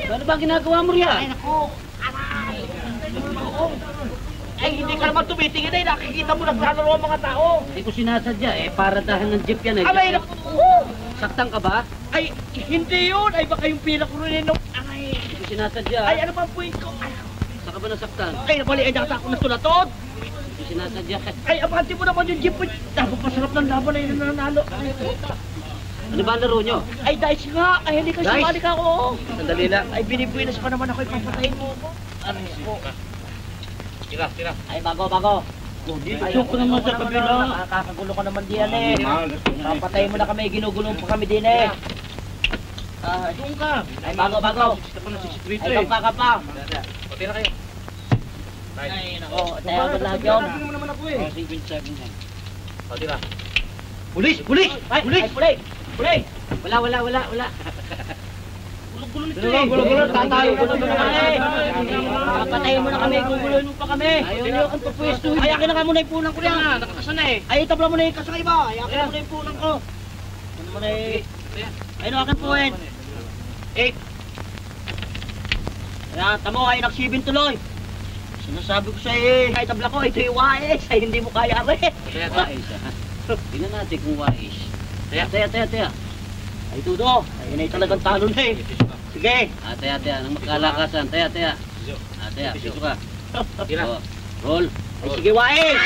Ano ba ginagawa mo riyan? Ay, naku! Aray! Ay, hindi ka naman tumitingin ay nakikita mo naglalaro ang mga tao! Hindi ko sinasadya eh, para dahil ng jeep yan eh. Aray, naku! Saktan ka ba? Ay, hindi yun! Ay, baka yung pila ko rin nung... Aray! Hindi ko sinasadya. Ay, ano ba ang point ko? Ay, Saan ka ba nasaktan? ay nabali, ay nakata ako na tulatod! Hindi ko sinasadya. Ay, abante mo naman yung jeep mo! Dapat pasarap ng laban ay nananalo! Ay, Ano ba ang laro nyo? ay, dice nga! Ay, hindi ka Dice? sumali ka ako! Sandali lang. Ay, binibuinas pa naman ako, ipapatayin mo ako! Aray, ako! Tira. Ay, bago! Dito ko naman sa kabila. Nakakagulo ka naman diyan eh. Papatayin mo na kami, ginugulong pa kami din eh. Doon ka. Ay, bago. Gusto ko na si Sikrito Ay, eh. ka pa. Patira kayo. Oh, tayo ba lahat yun? Sabi mo naman ako eh. 7 yan. Patira. Pulis! Ay, pulay! Wala. Gulo-gulo nito eh. Gulo, tatayo mo na kami. Papatayin mo na kami, guguluhin mo pa kami. Ayaw na ang papwesto. Ay, akin na ka muna yung punang ko Kaya yan. nga, nakakasana eh. Ay, itabla mo na yung kasakay ba? Ay, akin na muna yung punang ko. Ano mo na Ay, no, akin po eh. 8. Ayan, tamo, ay naksibin tuloy. Sinasabi ko sa iyo, ay tabla ko, ito yung wais. Ay, hindi mo kaya rin. Wais ha? Tingnan natin kung wais. Taya. Ay, Tudo. Ay, yun ay talagang talo na eh. Sige. Taya. Nang magkalakasan. Taya. Piso ka. Tira. Oh, roll. Ay, sige, wais.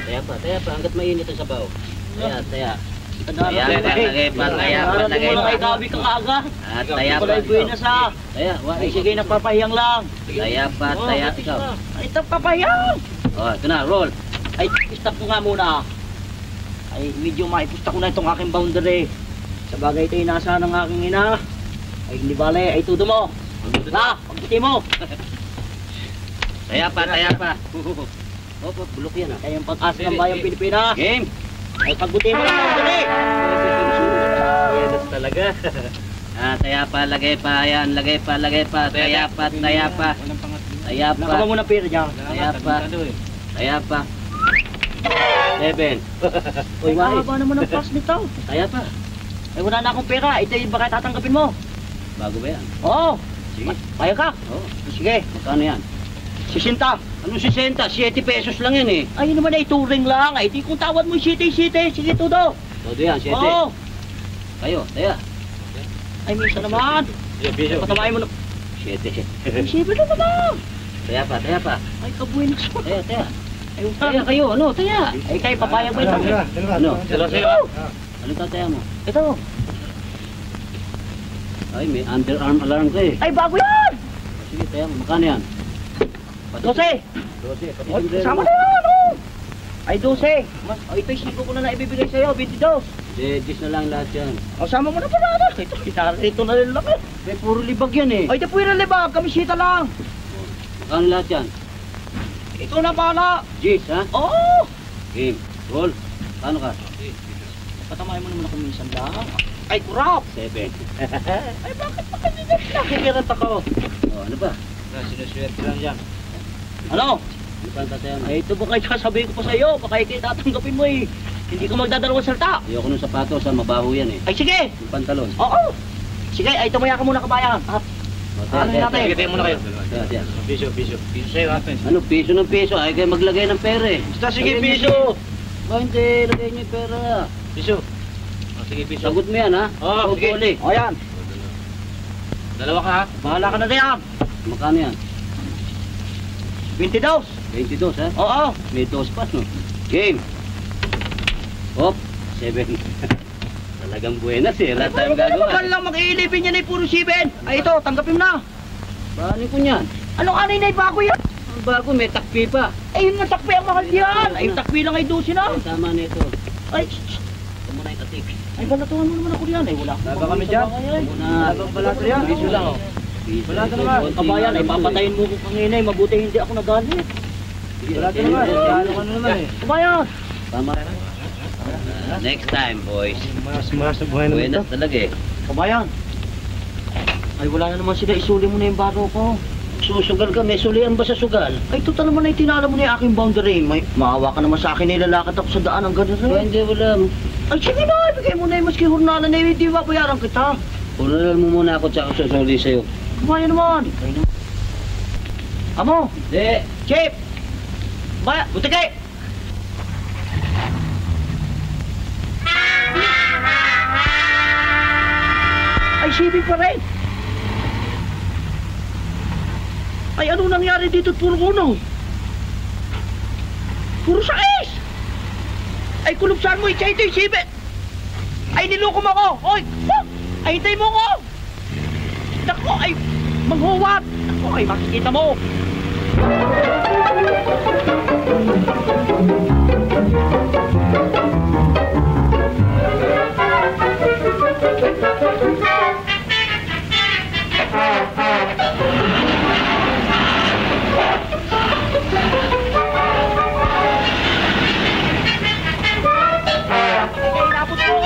Taya pa. Hanggat mainit ang sabaw. Taya. Lagay pa. Ay, gabi ka kaaga. Taya pa. Kulay buenas ha. Taya, Ay, wais. sige, nagpapahiyang lang. Taya pa. Ikaw. Ay, nagpapahiyang. Oh, ito na, roll. Ay, stop ko nga muna. Ay, medyo maipusta ko na itong aking boundary. Sa bagay ito, inasa ng aking ina. Ay, hindi bale. Ay, Tudo mo. Na, pagbuti mo. Taya pa. Bulok yan ha. Kayong pag-asa ng bayang Pilipinas. Game. Ay, pagbuti mo ng boundary. Yes, talaga. Taya pa, lagay pa. Ayan, lagay pa. Taya pa. Nakaba mo ng pera dyan. Taya pa. 7. Uy, mahaba naman ang pass nito. Taya pa. Ay, wala na akong pera. Ito yung baka tatanggapin mo. Bago ba yan? Oo. Sige. Kaya ka? Oh, Sige. magkano yan? 60. Anong 60? 7 pesos lang yan eh. Ay, naman ay turing lang. Ay, di kung tawad mo yung city. Sige, Tudo. Todo yan, 7. Oo. Kayo, taya. Ay, minsan naman. Piso. Patamayin mo na. 7. Ay, sibe na naman. Taya pa. Ay, kabuenos mo. Taya. Ay, Taya kayo, ano? Taya. Ay, kayo, papayag mo ito. Ano? Dalawa sa'yo. Ano tataya mo? Ito. Ay, may underarm alarm ka eh. Ay, bago yan. Sige, taya mo. Magkano yan? 12. 12. Ay, kasama na yan, oh. Ay, 12. Mas, ay, ito'y 5 ko na ibibigay sa'yo, 22. 10 na lang lahat yan. O, sama mo na pala na. Ito na rin lang eh. Eh, puro libag yan eh. Ay, ito po yung libag. Kamisita lang. Magkano lahat yan? Ito na bala. Jeez, ha? Oo. Game. Roll. Paano ka? Patamayin mo naman ako minsan lang. Ay, kurap. 7. Ay, bakit pa kanina nakikirat ako? Oh, ano ba? Sinuswerte lang dyan. Ano? Ano pa ang tataya mo? Ay, ito ba kayo sasabihin ko pa sa'yo? Baka ikay tatanggapin mo eh. Hindi ka magdadalawang salta. Ayoko ng sapatos, ha? Mabaho yan eh. Ay, sige. Yung pantalon. Oo. Sige, ay tumaya ka muna kabayan. Ah, Taya. natin? Sige, tayo muna kayo. Taya. Piso sa'yo ha. Ano, piso ng piso? Ay, kayo maglagay ng pera eh. Basta sige, Lagay niyo piso. Ba, hindi. Lagay niyo yung pera. Piso. Sige, piso. Sagot mo yan, ha? Oo, sige. Uli. O yan. Dalawa ka ha. Bahala ka na diyan. Magkano yan? 22. 22, ha? Oo. May 2 pa, no? Game. Hop. 7. Talagang buenas eh. Lahat tayong Ano gagawa. lang mag-iilipin yan ay puro 7. Ay ito, tanggapin mo na. Paano ko niyan? Anong anay na bago yan? Ang bago, may takpi pa. Ay, yung takpi ang mahal yan. Ay, yung takpi lang ay 12 na. Ay, tama na ito. Ay, Ito muna yung tatik. ay balatuhan mo naman ako yan. Ay, wala akong Laban kami dyan. Muna. Labang balata yan. Piso lang oh. Piso. Wala ka naman. Kabayan, ay papatayin mo ko kanina. Mabuti hindi ako nagalit. Wala ka naman. Ano ka naman eh. Kabayan! Tama. Next time, boys. Mas na buhay Buenas talaga eh. Kabayan! Ay, wala na naman sila. Isuli mo na yung baro ko. Susugal ka, may sulian ba sa sugal? Ay, total naman ay tinala mo na yung aking boundary. May maawa ka naman sa akin, nilalakad ako sa daan ng gano'n rin. Hindi, wala. Ay, sige na, ibigay mo na yung maski hurnalan na yun, hindi mabayaran kita. Unalan mo muna ako tsaka susuli sa'yo. Kabayan naman. Ikay naman. Amo! Hindi. Chip! Baya, butikay! Ay, sibig pa rin! Ay, ano nangyari dito at puro uno? Puro sais! Ay, kulubsaan mo, ito yung sibig! Ay, niloko mo ako! Oy! Oh! Ay, hintay mo ko! Naku, ay, manghuwat! Naku, ay, makikita mo! Inabot ko!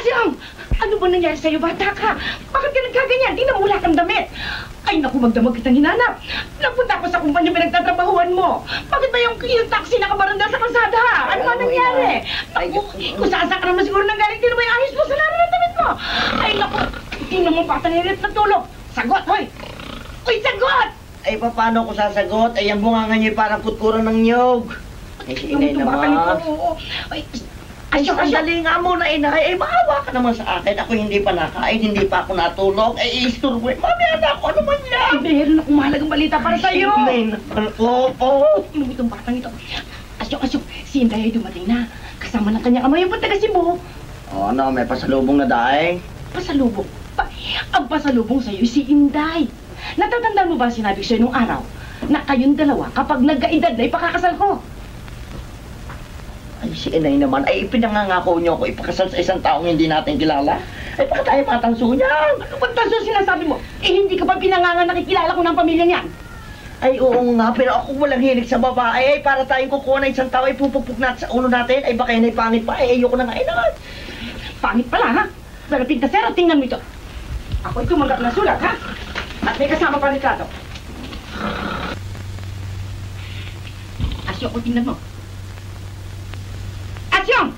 Asyong! Ano ba nangyari sa'yo, bata ka? Bakit ka nagkaganyan? Di na wala kang damit. Ay, naku, magdamag kitang hinanap. Nagpunta ko sa kumpanya pinagtatrabahuan mo. Bakit ba yung taxi nakabaranda sa kalsada? Ano ba nangyari? Naku, kung saan-saan ka naman siguro nanggaling, di na ba yung ayos mo sa laro ng damit mo? Ay, naku, hindi naman bata nilit na tulog. Sagot, hoy! Uy, sagot! Ay, paano ko sasagot? Ay, ang bunganga niya parang kutkuran ng niyog. Ay, si inay naman. Ay, Asyong, sandali nga muna, inay. Ay, maawa ka naman sa akin. Ako hindi pa nakain, hindi pa ako natulog. Ay, isturbo. Mami, anak ko, ano man yan? meron akong mahalagang balita para sa'yo. Inay naman. Oo. Ano itong batang ito? Asyong, si Inday ay dumating na. Kasama ng kanyang ama yung taga Cebu. Oh, ano, may pasalubong na daing. Pasalubong? Ang pasalubong sa'yo si Inday. Natatandaan mo ba sinabi ko sa'yo nung araw na kayong dalawa kapag nagkaedad na ipakakasal ko? Ay, si inay naman. Ay, ipinangangako niyo ako ipakasal sa isang taong hindi natin kilala. Ay, baka tayo matanso niyan. Ano ba tanso sinasabi mo? Eh hindi ka pa pinangangan nakikilala ko ng pamilya niyan. Ay, oo nga, pero ako walang hilig sa babae. Ay, para tayong kukuha na isang tao, ay pupukpuk natin sa ulo natin. Ay, baka yun ay pangit pa. Ay, ayoko na nga. Ay, naman. Pangit pala, ha? Pero pintasero, tingnan mo ito. Ako ay tumanggap ng sulat, ha? At may kasama pa retrato. Asyong, o tingnan mo. Asyong!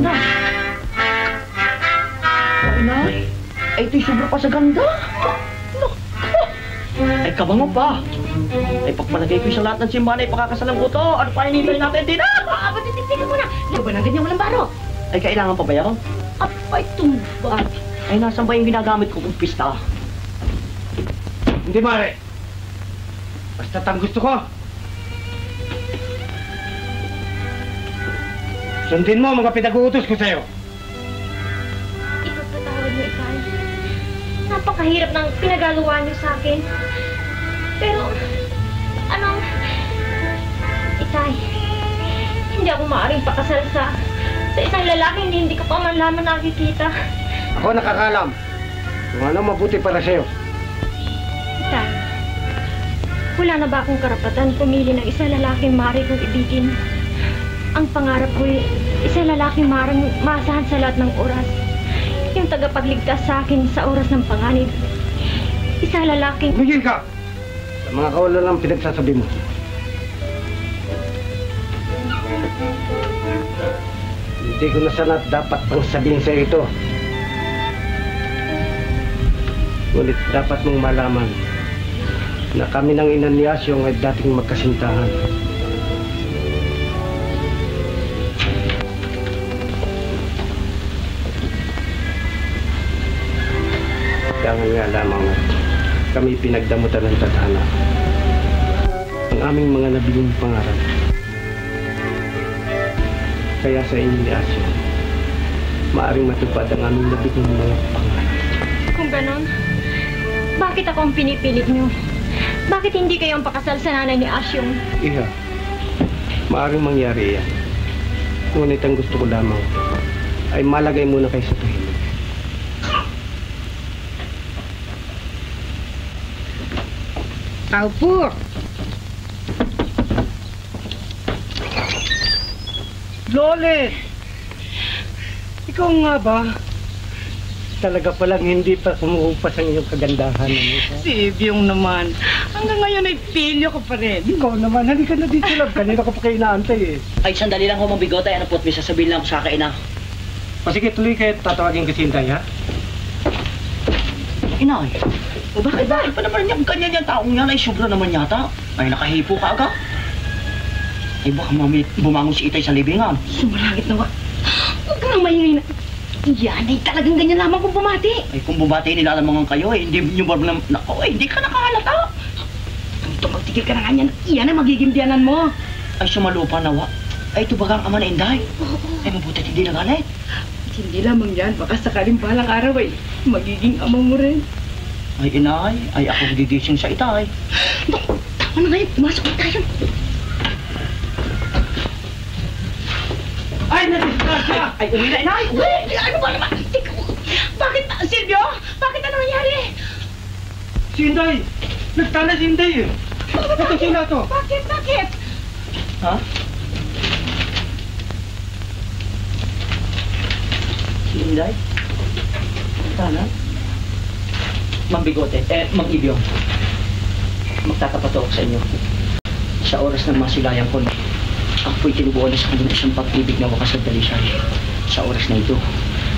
Na! Ay, ay, ito'y sobra pa sa ganda. Ay, kabango pa. Ay, pagpalagay ko sa lahat ng simbahan ay pakakasalan ko to. Ano pa hinintay natin din? Ba't titignan mo na? Ano ba na ganyan walang baro? Ay, kailangan pa ba yan? Apay, tumba. Ay, nasan ba yung ginagamit ko kung pista? Hindi, Mare. Basta't ang gusto ko. Sundin mo mga pinag-uutos ko sa'yo. Ipagpatawad niyo, Ikay. Napakahirap ng pinagagawa niyo sa akin. Pero, Ikay, hindi ako maaaring pakasal sa isang lalaki hindi ko pa man lamang nakikita. Ako nakakalam. Kung ano mabuti para sa'yo. Ikay, wala na ba akong karapatan pumili ng isang lalaking maaari kong ibigin? Ang pangarap ko'y isang lalaking maaaring maasahan sa lahat ng oras. Yung tagapagligtas sa akin sa oras ng panganib. Isang lalaking... Tumigil ka! Sa mga kawalan ang pinagsasabi mo. Hindi ko na sana dapat pang sabihin sa'yo ito. Ngunit dapat mong malaman na kami ng ina ni Asyong ay dating magkasintahan. Kailangan nga lamang kami pinagdamutan ng tadhana. Ang aming mga nabiling pangarap. Kaya sa inyo ni Asyo, maaaring matupad ang aming nabiling mga pangarap. Kung ganon, bakit ako ang pinipilit niyo? Bakit hindi kayo ang pakasal sa nanay ni Asyong? Iha, maaaring mangyari yan. Ngunit ang gusto ko lamang ay malagay muna kayo sa tahimik. Paupo! Lolet! Ikaw nga ba? Talaga palang hindi pa kumuupas ang iyong kagandahan. Si Byung naman. Hanggang ngayon ay pilyo ko pa rin. Ikaw naman, halika na dito lang. Kanina ka pa kayo inaantay eh. Ay, sandali lang ho, Mang Bigote. Ano po't may sasabihin lang ako sa kaina. O sige, tuloy kayo tatawagin kasi Inday, ha? Inay, bakit pa naman yung ganyan yung taong yan? Ay, sobra naman yata. Ay, nakahipo ka agad. Ay, baka bumangon si Itay sa libingan. Sumalangit na huwag ka nang maingay na. Yan ay talagang ganyan lamang kung bumati. Ay, kung bumati nilalamangan kayo, eh, hindi nyo ba naman... Naku, hindi ka nakahalata. Magtigil ka na nga yan. Iyan ang magiging biyanan mo. Ay, sumalupa nawa. Ay, ito bagang ama na Inday. Ay, mabutit hindi nagalit. Hindi lamang yan. Baka sakaling balang araw ay magiging ama mo rin. Ay, Inay. Ay, ako gigising sa Itay. Tama na ngayon. Pumasok na tayo. Ay, nadisgrasya! Ay, uwi na, Inay! Uwi! Ano ba naman? Bakit, Silvio? Bakit ano nangyari? Si Inday! Nagtana si Inday eh! Ito sila to! Bakit? Ha? Inday? Sana? Mang Bigote, Mang Ibyo. Magtatapat ako sa inyo. Sa oras ng masilayan ko, ako po'y tinubuan na sa kanya isang pag-ibig na wakas at dalisay. Sa oras na ito,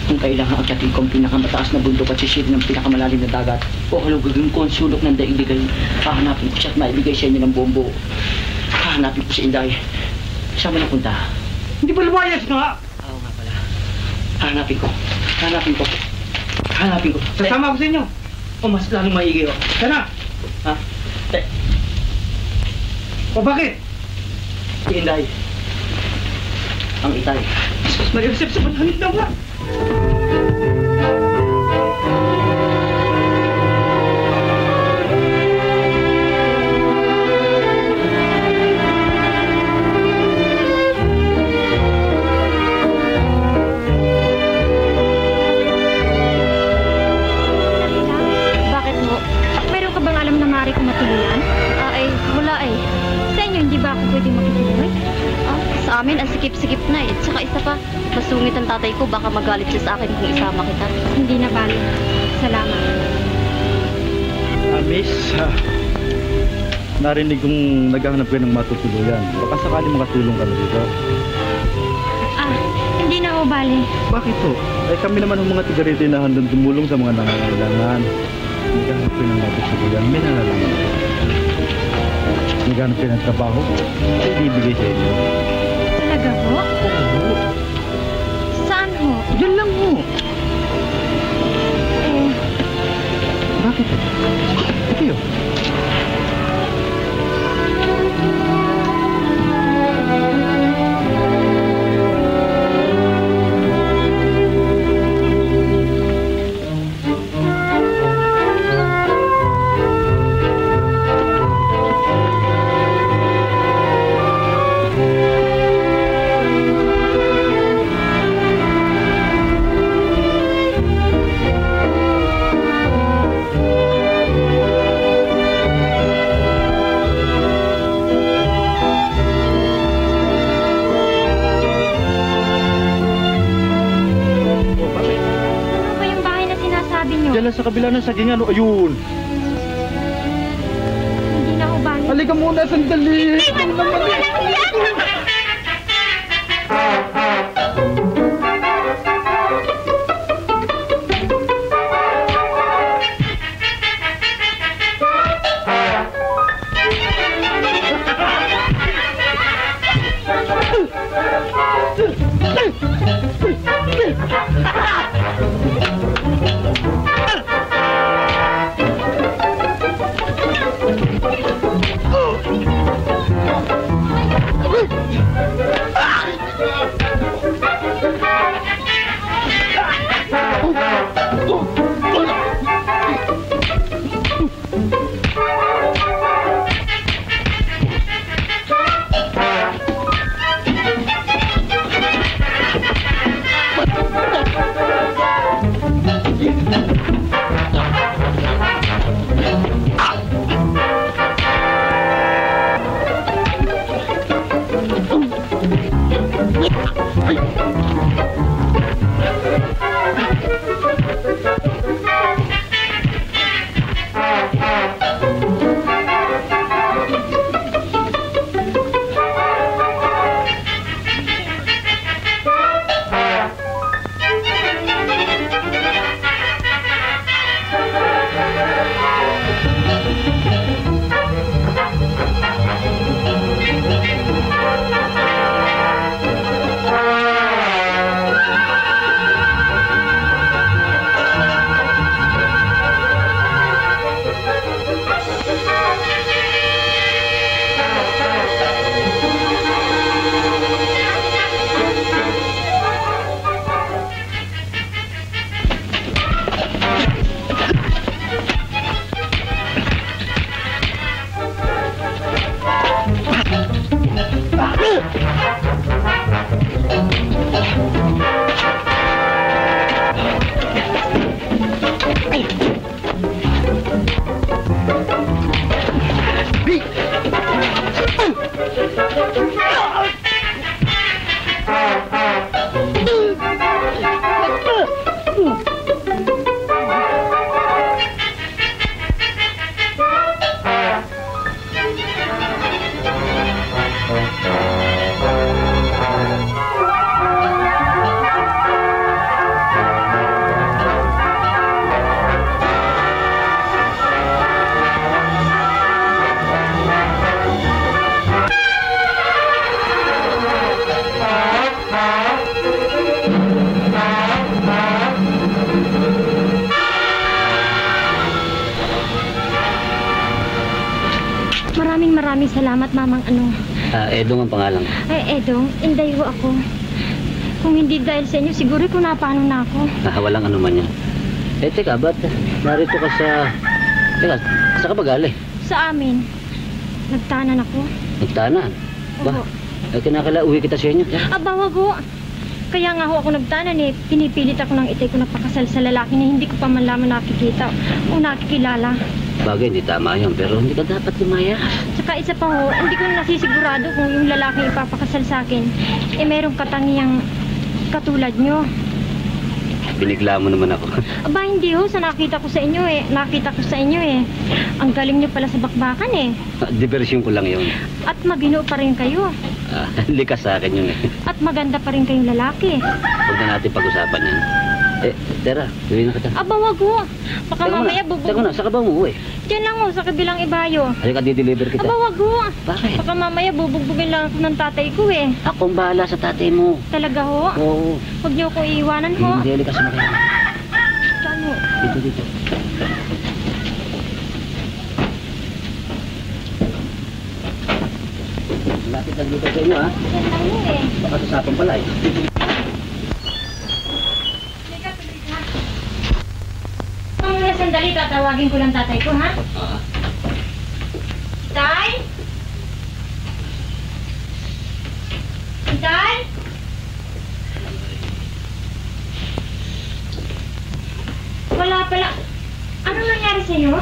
kung kailangan akyatin ko ang pinakamataas na bundok at sisirin ng pinakamalalim na dagat, o halugagin ko ang sulok ng daigdig ay hahanapin ko siya at maibigay sa inyo ng buong-buo. Hahanapin ko si Inday. Saan mo napunta? Hindi ba lumayas nga? Oo nga pala. Hanapin ko. Hanapin ko. Hanapin ko. Sasama ako sa inyo. O mas lalong maigi o. Sana. Ha? O bakit? Si Inday. Ang itay. Nag-resep sa manhanip na nga. Bakit mo? Meron ka bang alam na maaari ko matuluyan? Wala eh. Sa inyo, hindi ba ako pwedeng makituloy? Sa amin, ang sikip-sikip na eh. Tsaka isa pa, masungit ang tatay ko, baka magalit siya sa akin kung isama kita. Hindi na bali. Salamat. Miss, narinig kong naghahanap kayo ng matutuluyan. Baka sakali makatulong kami dito. Hindi na ho bali. Bakit po? Kami naman ang mga tiga rito na handang tumulong sa mga nangangailangan. Naghahanap kayo ng matutuluyan. May nalalaman. Naghahanap kayo ng trabaho. Ay, ibibigay sa inyo. Talaga ho? Oo. Saan ho? Diyan lang ho. Bakit? Ito. Diyan lang sa kabila ng sagingan. Ayun. Hindi na ho bali. Halika muna, sandali. Maraming salamat, Mamang ano. Edong ang pangalan. Ay, Edong, inday ho ako. Kung hindi dahil sa inyo, siguro kung napano na ako. Walang ano man yan. Teka, ba't narito ka sa... Teka, saan ka ba gali? Sa amin, nagtanan ako. Nagtanan? Ba? Oo. Kinakala, uwi kita sa inyo. Aba, wag ho. Kaya nga ho ako nagtanan eh. Pinipilit ako ng itay ko na pakasal sa lalaki na hindi ko pa man lamang nakikita o nakikilala. Bagay, hindi tama yun, pero hindi ka dapat lumaya. Tsaka isa pa ho, hindi ko nasisigurado kung yung lalaki ipapakasal sa akin, eh merong katangiang katulad nyo. Binigla mo naman ako. Aba, hindi ho. Sa nakita ko sa inyo eh. Nakita ko sa inyo eh. Ang galing nyo pala sa bakbakan eh. Diversyon ko lang yun. At magino pa rin kayo. Likas sa akin yun eh. At maganda pa rin kayong lalaki. Huwag na natin pag-usapan yan. Tara, gawin na kita. Aba, wag ho. Baka mamaya bubog. Teka na, saan ka ba umuwi? Diyan lang ho, sa kabilang ibayo. Halika, di-deliver kita. Aba, wag ho. Bakit? Baka mamaya bubugbugin lang ako ng tatay ko eh. Akong bahala sa tatay mo. Talaga ho? Oo. Huwag niyo ko iiwanan ho. Hindi, halika sa makina. Saan ho? Dito. Lapit lang dito sa inyo, ha? Diyan lang ho eh. Baka sasapan pala, eh. Muna sandali, tatawagin ko lang tatay ko, ha? Tay? Tay? Wala pala. Anong nangyari sa'yo?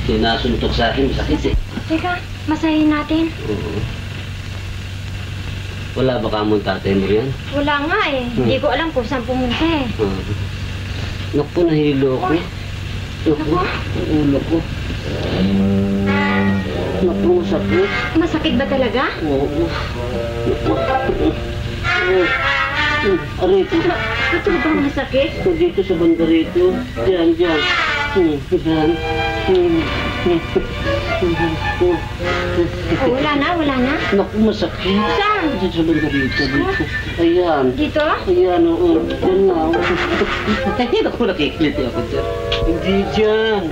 Sinasuntok sa akin, masakit eh. Teka, masahin natin. Oo. Wala ba kamong tatay mo riyan? Wala nga eh. Hindi ko alam kung saan pumunta eh. Naku, nahilo ko. Naku, ang ulo ko. Naku, masakit. Masakit ba talaga? Oo. Naku. Arito. Ito ba masakit? Dito sa banda rito. Diyan. Diyan. Oh, wala na. Naku, masakit. Saan? Diyan sa banda rito. Ayan. Dito? Ayan, oo. Diyan nga. Ay, naku, nakikiliti ako dyan. Hindi dyan.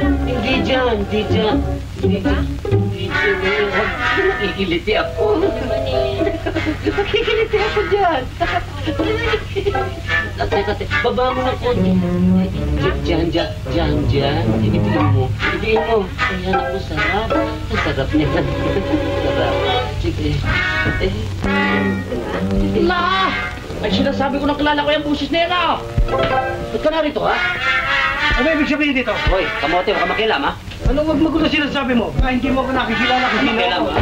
Nakikiliti ako. Nakikiliti ako dyan. Teka, baba mo ng konti. Diyan. Ibitin mo. Ayan ako, sarap. Ang sarap niya. Sarap. Sige. La! Ay, sinasabi ko na kilala ko yung busis na yan, ah! Ba't ka narito, ha? Ano ibig sabihin dito? Hoy, kamote, baka makilam, ha? Ano wag magulo sinasabi mo? Hindi mo ako nakikilala kung sino Makilam, ako. ha?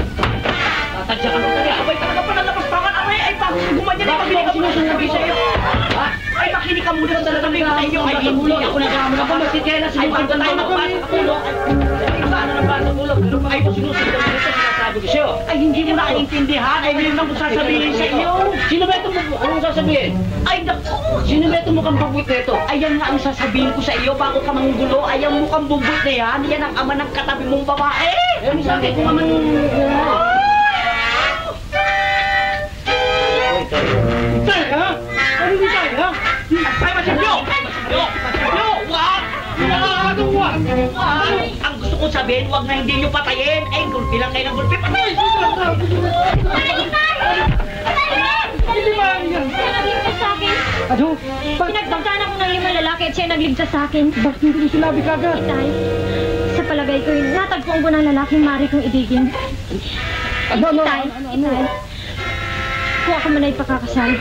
Tatadya ka mo talaga. Abay, talaga pa nalapastangan, aray! Ay, bakit gumanyan ay makinig ka muna sabi sa iyo? Ha? Ay, makinig ka muna sa sabi sa iyo. Ay, hindi ako nagkamon ako. Masikela, sinubukan tayo magpasok ulo. Ay, paano na pasok ulo? Ay, sinusunod mo ito, sinasabi ko sa'yo. Ay, hindi mo naiintindihan. Ay, yun ang sasabihin sa iyo. Sino ba itong anong sasabihin? Ay, naku! Sino ba itong mukhang bubut na ito? Ayan nga ang sasabihin ko sa iyo bago ka manggulo. Ay, ang mukhang bubot na yan. Yan ang ama ng katabi mong babae. Eh, sabi ko naman... Tay, ha? Ano ni Tay, ha? Ay, masilyo! Masilyo! Wag! Wag! Ang gusto ko sabihin, wag na hindi nyo patayin. Ay, gulpi lang kayo ng gulpi. Patay! Hindi ba yan? Siya nagligtas sa akin. Ano? Pinagdagdagan ako ng 5 lalaki at siya nagligtas sa akin. Bakit hindi mo sinabi kagad? Itay, sa palagay ko, natagpuan ko ng lalaking mari kong ibigin. Itay, kung ako man ay pakakasal,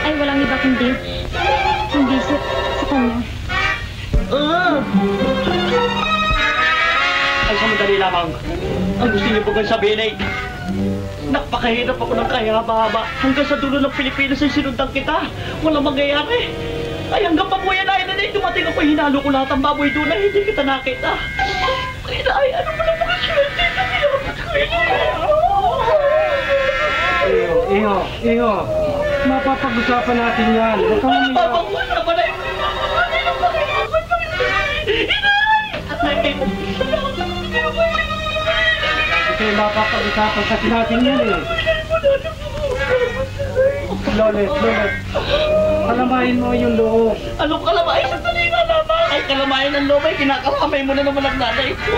ay walang iba kundi sa kanya. Ay, sa madali lamang. Ang gusto niyo pagkan sabihin ay napakahirap ako ng kahaba-haba. Hanggang sa dulo ng Pilipinas ay sinundan kita. Walang mangyayari. Ay, hanggang pabuyan na ay dumating ako, hinalo ko lahat ang baboy doon ay hindi kita nakita. Ay, ano mo lang mga swerte na nilapat ko Iho. Mapapag-usapan natin yan. Huwag kang umiyak. Papangunan na pala yung Kasi mapapag-usapan kasi natin yan eh. Lolet. Kalamahin mo yung loob. Anong kalamay? Sandali nga naman. Ay, kalamayan ng loob ay kinakakamay mo na naman ang nanay ko.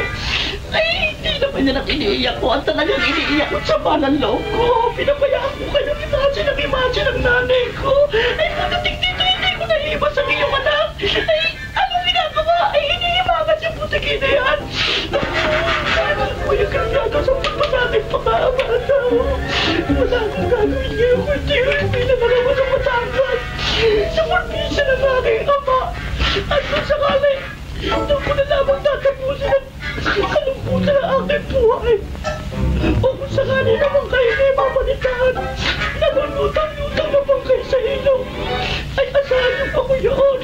Ay, hindi naman yan ang iniiyak ko. Ang talagang iniiyak ko sa balang loob ko. Pinabayaan ko kayo ng imagine ang nanay ko. Ay, pagdating dito, hindi ko naiiwas ang iyong anak. Ay, anong ginagawa? Ay, hinihimangan yung butiki na yan. Sana ko yung grabyado sa pagpasating pag-aabata. Wala akong gagawin ngayon kung hindi ko yung pinagalawa ng Batangas. Sa parbisa ng aking ama. At kung sakali, doon ko na lamang tatapusin ang kalungkutan ng aking buhay. O kung sakali naman kayo na mabalitaan, nalulutang-lutang naman kayo sa ilong, ay asahan niyo ako yun.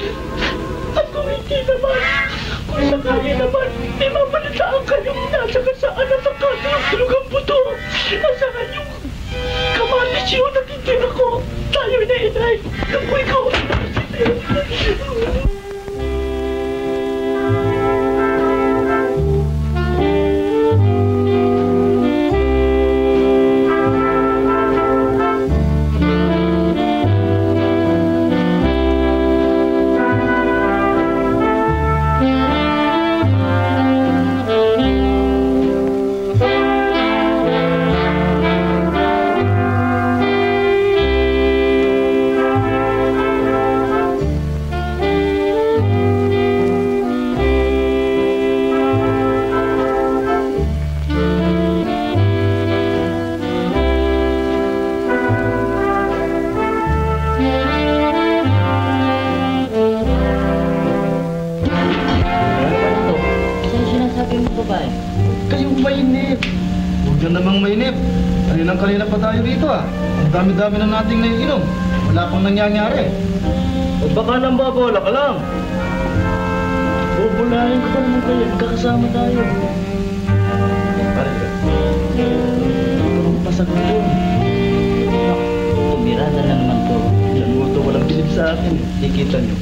At kung hindi naman, kung sakali naman, may mabalitaan kayong nasa kasaan at nakatulog-tulog ang buto, asahan niyo kamatis yun at hindi ako. Tayo na inay. Naku, ikaw ang nakasitay. Kayong mainip. Huwag yan namang mainip. Kanina pa tayo dito ah. Ang dami-dami na nating naiinom. Wala pang nangyayari. O baka nang babola ka lang. Bubulahin ko pa naman kayo. Magkakasama tayo. Pare ka. Ang pasagot yun. Tumira na lang naman to. Yan mo ito. Walang bilib sa akin. Nakikita niyo.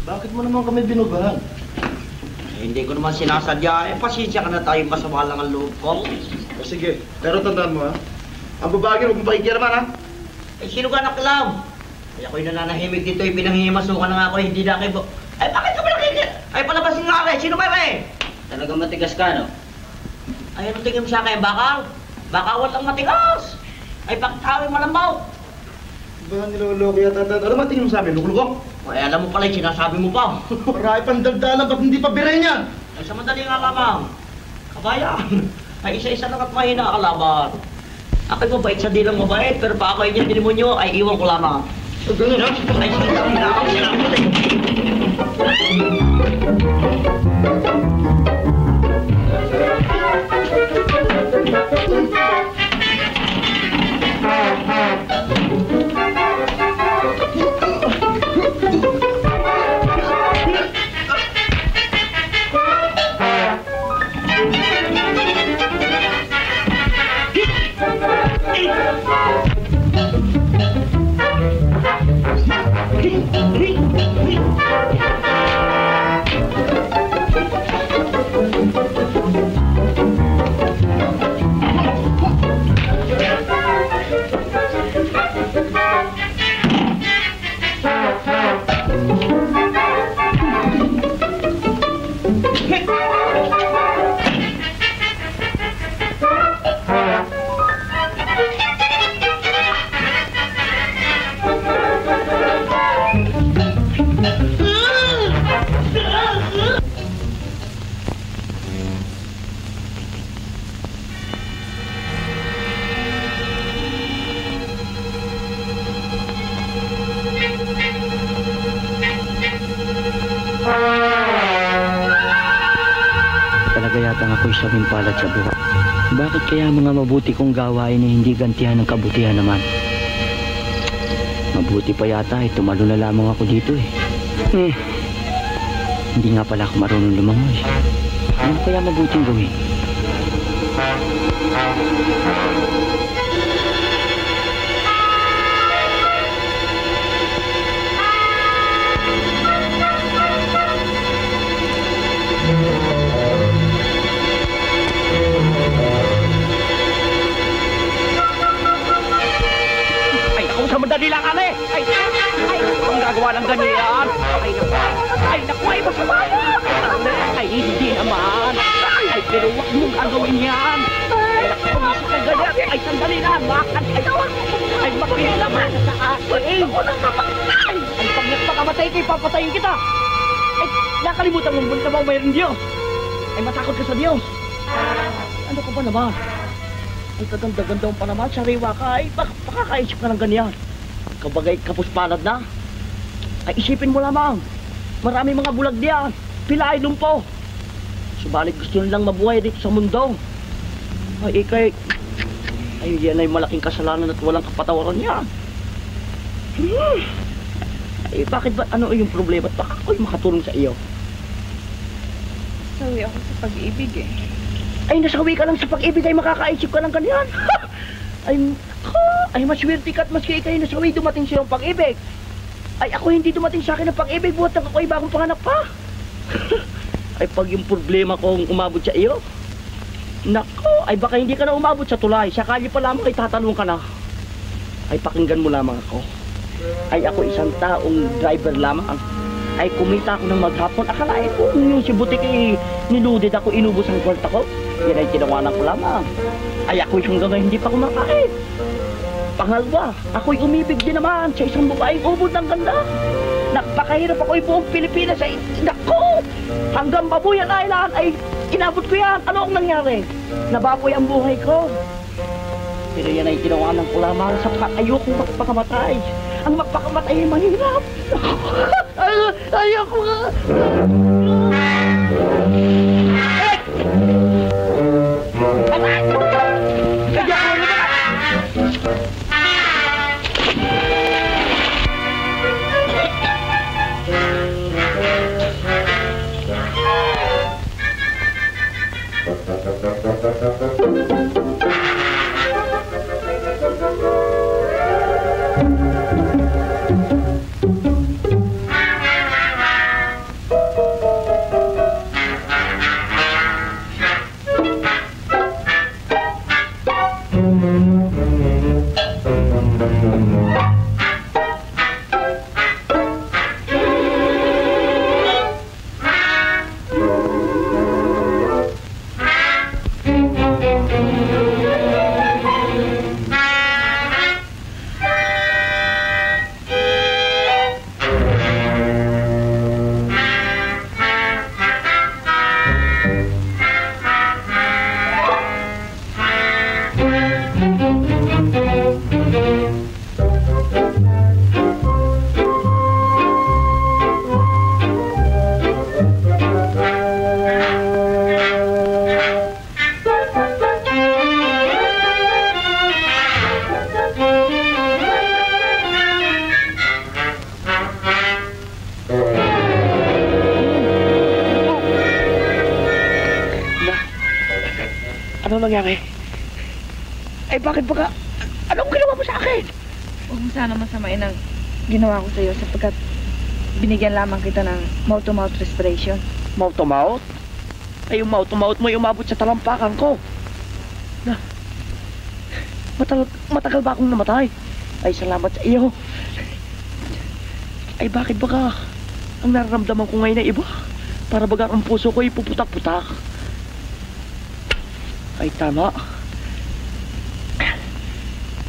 Bakit mo naman kami binugahan? Hindi ko naman sinasadya. Pasensya ka na tayo, masama lang ang loob ko. O sige, pero tandaan mo ha. Ang babae, huwag mong pakikiraman ha. Sino ka naklam? Ay, ako'y nananahimik dito, pinanghihimasukan na nga ako, hindi na kayo. Ay, bakit ka ba nakikita? Ay, palabasin nga kayo, sino ba eh? Talagang matigas ka, no? Ay, anong tingin mo sa akin, bakal? Bakawal ang matigas. Ay, bakit kawin malambaw? Ba, niloloko yata. Ano ba tingin mo sa amin? Lukuloko? Ay, alam mo pala, sinasabi mo pa. Marami pang daldalan, ba't hindi pa birin yan? Ay, sa madali nga lamang. Kabayan. Ay, isa-isa lang at mahina kalaban. Ako'y mabait sa dilang mabait, pero pa ako'y niya dinimonyo, ay iwan ko lamang. Ganun ha? Ay, sinabi na ako. Sinabi mo tayo. Talaga yatang ako'y sabing palad sa buhay. Bakit kaya mga mabuti kong gawain ay hindi gantihan ng kabutihan naman? Mabuti pa yata ay tumalo na lamang ako dito eh. Hindi nga pala ako marunong lumangoy. Ano kaya mabuting gawin? Ay, naku, sa madali lang, Ale! Ay, ang gagawa ng ganyan! Ay, naku, ay, masama yan! Ay, hindi naman! Ay, pero huwag mong gagawin yan! Ay, naku, pumasok ka ganyan! Ay, sandali na! Makan! Ay, mapili naman sa akin! Ay, pag nagpakamatay ka, papatayin kita! Ay, nakalimutan mong bunta ba mayroon Diyos? Ay, matakot ka sa Diyos! Ano ka ba naman? Ay, kaganda-ganda pa naman, sariwa ka, ay, makakaisip ka ng ganyan. Kabagay, kapuspalad na. Ay, isipin mo lamang, marami mga bulag diyan, pilay lumpo. Subalit gusto nilang mabuhay dito sa mundo. Ay, ikay, ay, yan ay malaking kasalanan at walang kapatawaran yan. Ay, bakit ba, ano yung problema? Baka ako'y makatulong sa iyo. Sawi ako sa pag-ibig eh. Ay, nasawi ka lang sa pag-ibig ay makakaisip ka ng ganyan. Ay, maswerte ka at maski ikay nasawi dumating sa iyong pag-ibig. Ay, ako hindi dumating sa akin ng pag-ibig buhat na ako ay bagong panganak pa. Ay, pag yung problema kong umabot sa iyo, nako, ay baka hindi ka na umabot sa tulay. Sa kalye pa lamang ay tatanong ka na. Ay, pakinggan mo lamang ako. Ay, ako isang taong driver lamang. Ay, kumita ako ng maghapon. Akalain ko yung si Butik niludid ako, inubos ang kwarta ko. Yan ay tinawanan ko lamang. Ay, ako'y hanggang ngayon hindi pa kumakain. Pangalawa, ako'y umibig din naman sa isang babaeng ubod ng ganda. Napakahirap ako'y buong Pilipinas ay, nako! Hanggang Babuyan Island ay inabot ko yan. Ano ang nangyari? Nababoy ang buhay ko. Pero yan ay tinawanan ko lamang sa ayokong magpakamatay. Ang magpakamatay ay mahirap. Ayoko nga. Ano nangyari? Ay, bakit baka... Anong ginawa mo sa akin? Huwag mo sana masamain ang ginawa ko sa'yo sapagkat binigyan lamang kita ng mouth-to-mouth respiration. Mouth to mouth? Ay, yung mouth to mouth mo umabot sa talampakan ko. Na, matagal ba akong namatay? Ay, salamat sa iyo. Ay, bakit baka ang nararamdaman ko ngayon ay iba? Para baga ang puso ko ay puputak-putak. Ay, tama.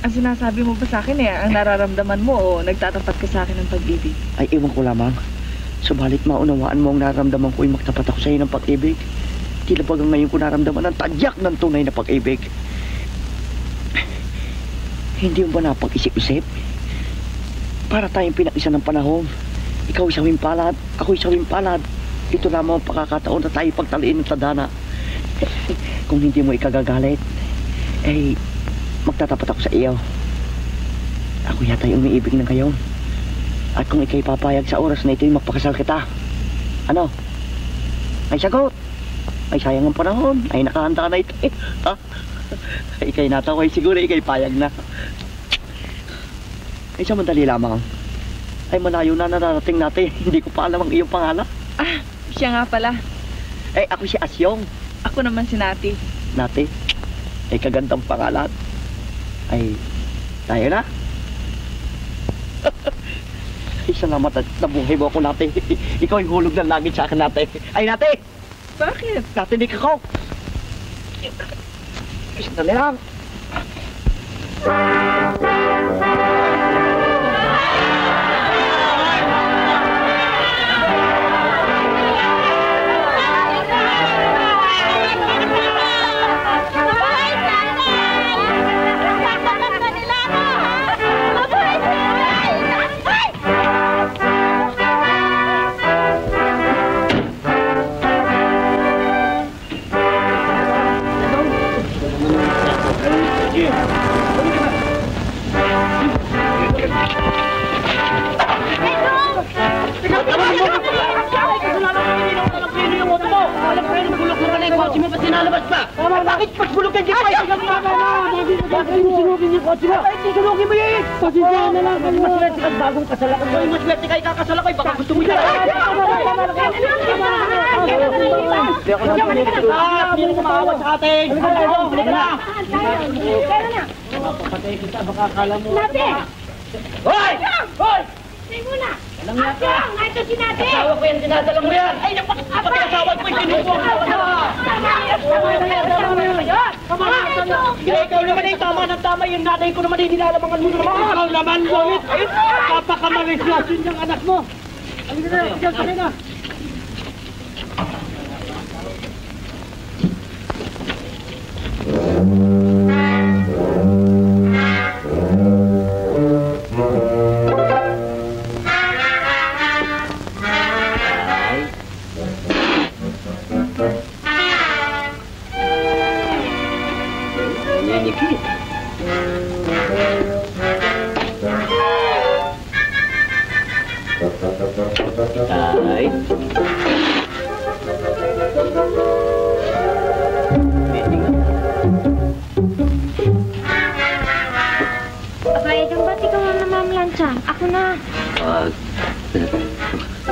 Ang sinasabi mo ba sa akin ang nararamdaman mo o nagtatapat ka sa akin ng pag-ibig? Ay, iwan ko lamang. Subalit maunawaan mo ang nararamdaman ko ay magtapat ako sa iyo ng pag-ibig. Tila bagang ngayon ko naramdaman ang tadyak ng tunay na pag-ibig. Hindi mo ba napag-isip-isip? Para tayong pinag-isa ng panahon. Ikaw isawing palad, ako isawing palad. Ito lamang ang pakakataon na tayo pagtaliin ng tadhana. Kung hindi mo ikagagalit, eh, magtatapat ako sa iyo. Ako yata yung umiibig ng ngayon. At kung ikay papayag sa oras na ito, magpakasal kita. Ano? Ay sagot. Ay sayang ang panahon. Ay nakahanda na ito. Ha? Ikay nataway siguro, ikay payag na. Ay samandali lamang. Ay malayo na nararating natin. Hindi ko pa alam ang iyong pangalan. Ah, siya nga pala. Ay ako si Asyong. Ako naman si Nati. Nati. Ay kagandang pangalan. Ay, tayo na. Ay, salamat at nabuhay mo ako, Nati. Ikaw yung hulog ng langit sa akin, Nati. Ay, Nati! Bakit? Natinig ako. Ay, sandali lang. Bakit pagbulog ka dyan? Bakit sinunugin yung kotse mo? Bakit sinunugin mo yan? Pasensya na lang. Maswerte ka bagong kasal ako. Maswerte ka ikakasal ako. Baka gusto mo yan. Hindi ako nang pinag-iwan. Hindi ko maawa sa atin. Halika na. Mapapatay kita. Baka akala mo. Nati! Hoy! Hoy! Say muna! Alam niya ka! Ito si Nati! Asawa ko yan, dinadala mo yan! Ay, napakapatay asawa ko yung pinupo! Tama ikaw naman ay tama ng tama yung nanay ko naman ay nilalamangan mo naman! Ikaw naman, Lomit! Papakamarislasyon yung anak mo! Halika na, diyan ka na!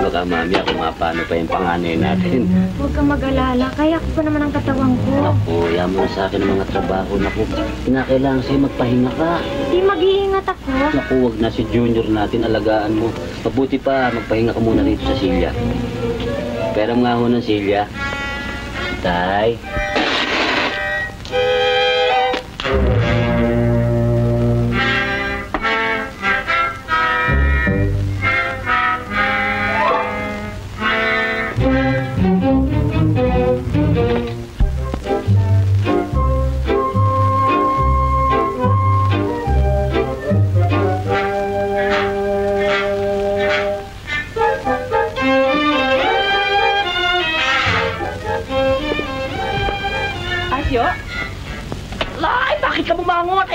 Baka mami ako paano pa yung panganay natin. Huwag kang mag-alala. Kaya ko pa naman ang katawan ko. Naku, yaman mo sa akin ang mga trabaho. Naku, kinakailangan sa'yo magpahinga ka. Di mag-iingat ako. Naku, wag na si Junior natin, alagaan mo. Mabuti pa, magpahinga ka muna rito sa Silya. Peram nga ho ng Silya. Tay.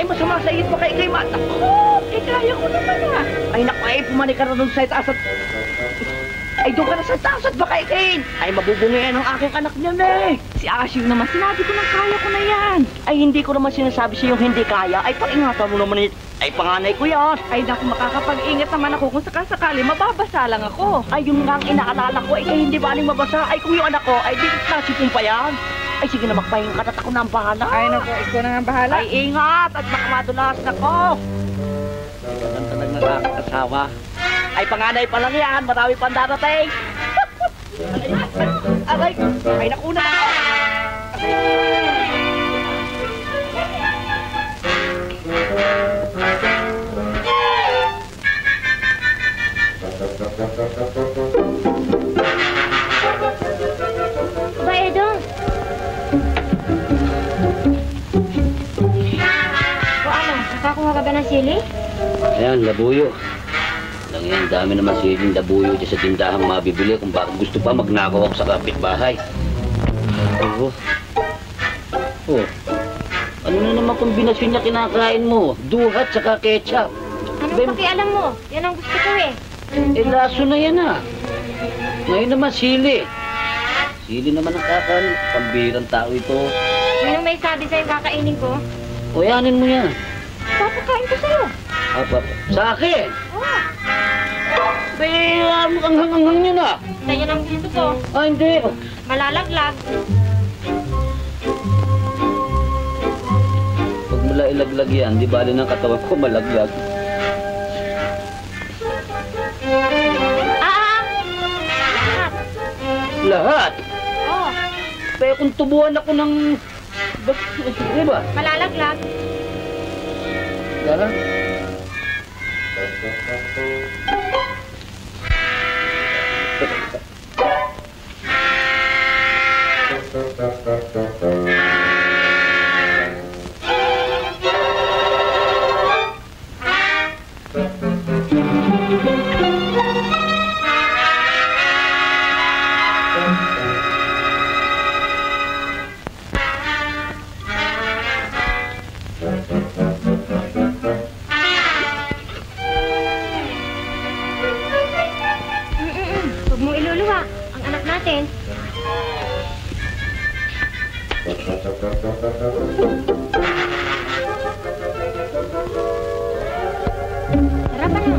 Masama sa iyo, baka ikay matakot. Eh, kaya ko naman ah. Ay, naku, ay, pumanik ka na doon sa taas at... Ay, doon ka na sa taas at baka ikay. Ay, mabubungayan ang aking anak niyan eh. Si Asyong naman, sinabi ko na kaya ko na yan. Ay, hindi ko naman sinasabi sa'yo hindi kaya. Ay, paingatan mo naman ito. Ay, panganay ko yan. Ay, naku, makakapag-ingat naman ako kung sakasakali mababasa lang ako. Ay, yun nga ang inaalala ko. Ay, kaya hindi baling mabasa. Ay, kung yung anak ko, ay, di nasipon pa yan. Ay, sige na, magpahinga ka at ako na ang bahala. Ay, naku, ikaw na nga bahala. Ay, ingat at baka madulas na ko. Ganun talagang nakakasawa. Ay, panganay pa lang yan. Marami pang darating. Aray, ay, nakuna na ako. Ba, Edo? O ano, nakakuha ka ba ng sili? Ayan, labuyo. Lang yan, dami naman siling labuyo dyan sa tindahang mabibili. Kung bakit gusto pa, magnakaw ako sa kapitbahay. Oo. Oh. Ano na naman kombinasyon niya kinakain mo? Duhat saka ketchup. Anong pakialam mo? Yan ang gusto ko eh. Eh, laso na yan ah. Ngayon naman sili. Sili naman ang kakain. Pambirang tao ito. Anong may sabi sa'yo kakainin ko? Kuyanin mo yan. Papakain ko sa'yo. Sa akin? Oo. Eh, mukhang hangang-hang yun ah. Yan ang gusto ko. Ah, hindi. Malalaglag. Pag mula ilaglag yan, di bali ng katawan ko malaglag. Lahat. Lahat? Oo. Pero kung tubuhan ako ng... Di ba? Malalaglag. Lahat? Huwag mong iluluwa. Ang anak natin. Harapan mo.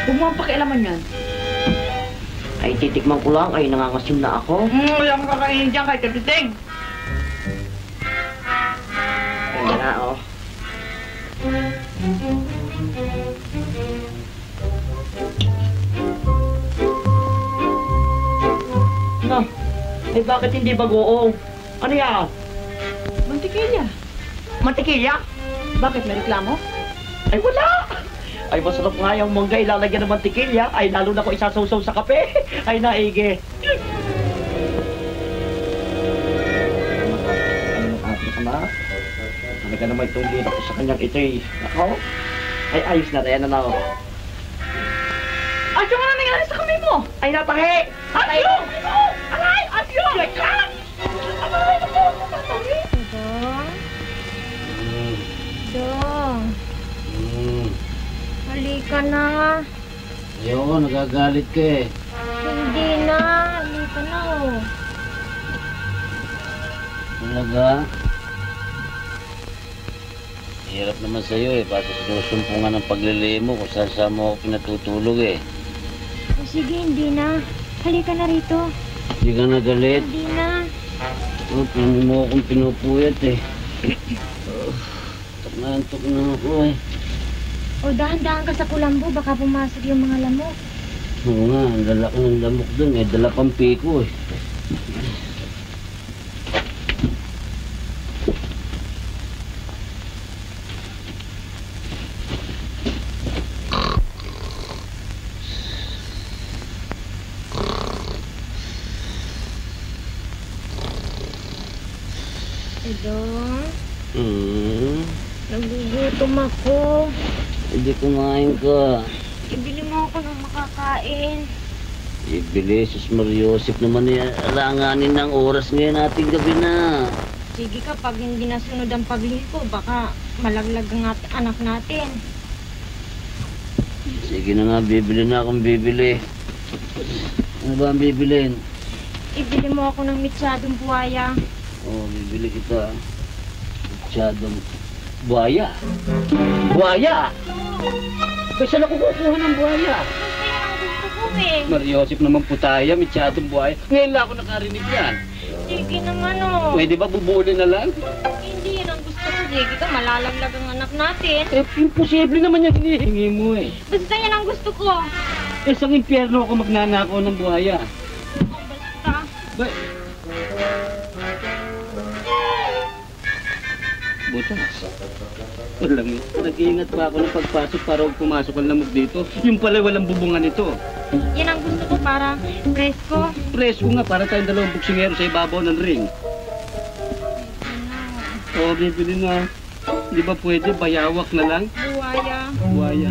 Huwag mo ang pakialaman yan. Ay, titikman ko lang. Ay, nangangasim na ako. Wala akong kakainin dyan kahit katiting. Ay, na, oh. No. Eh, bakit hindi bagoong? Ano yan? Mantikilya. Mantikilya? Bakit may reklamo? Ay, wala! Ay, masarap nga yung mangga ilalagyan ng mantikilya. Ay, lalo na ko isasawsaw sa kape. Ay, naigi. Talaga naman itong lina ko sa kanyang ito'y. Ako? Ay, ayos na rin. Ano? Ay, yung ano nangyari sa kamay mo? Ay, natahi! Asyo! Aray! Asyo! Ay, ka! Aray, naku! Natahi! Dong. Halika na. Ayoko, nagagalit ka eh. Hindi na. Halika na oh. Talaga? Hirap naman sa'yo eh. Basta sinusumpungan ng paglilimo kung saan mo ako pinatutulog eh. O sige, hindi na. Halika na rito. Hindi ka nagalit. Hindi na. Oh, paano mo akong pinupuyat eh. Antok na ako eh. O dahan-dahan ka sa kulambo. Baka pumasok yung mga lamok. Oo nga, ang lalaki ng lamok dun eh. Dala pang piko eh. Edo, Hmm. nagugutom Gutom ako. Hindi kumain ka. Ibili mo ako ng makakain. Ibili, sus Mariosip naman yan. Alanganin ng oras ngayon ating gabi na. Sige ka, pag hindi nasunod ang paglihi ko, baka malaglag ang anak natin. Sige na nga, bibili na akong bibili. Ano ba ang bibilin? Ibili mo ako ng mitsadong buhaya. Oo, bibili kita. Masyadong buhaya. Buhaya! Kasi saan ako kukuha ng buhaya? Kaya ang gusto ko eh. Mariosip naman po tayo, masyadong buhaya. Ngayon lang ako nakarinig yan. Sige naman oh. Pwede ba bubuli na lang? Hindi yan ang gusto ko. Sige ka, malalaglag ang anak natin. Eh, imposible naman yung hinihingi mo eh. Basta yan ang gusto ko. Eh, sa impyerno ako magnanakaw ng buhaya. Oh, basta. Ba? Butas. Walang yun. Nag-iingat pa ako ng pagpasok para huwag pumasok ang lamok dito. Yung pala walang bubungan ito. Yan ang gusto ko para presko. Presko nga para tayong dalawang buksingero sa ibabaw ng ring. Oo, bibili na. Di ba pwede? Bayawak na lang? Buhaya. Buhaya.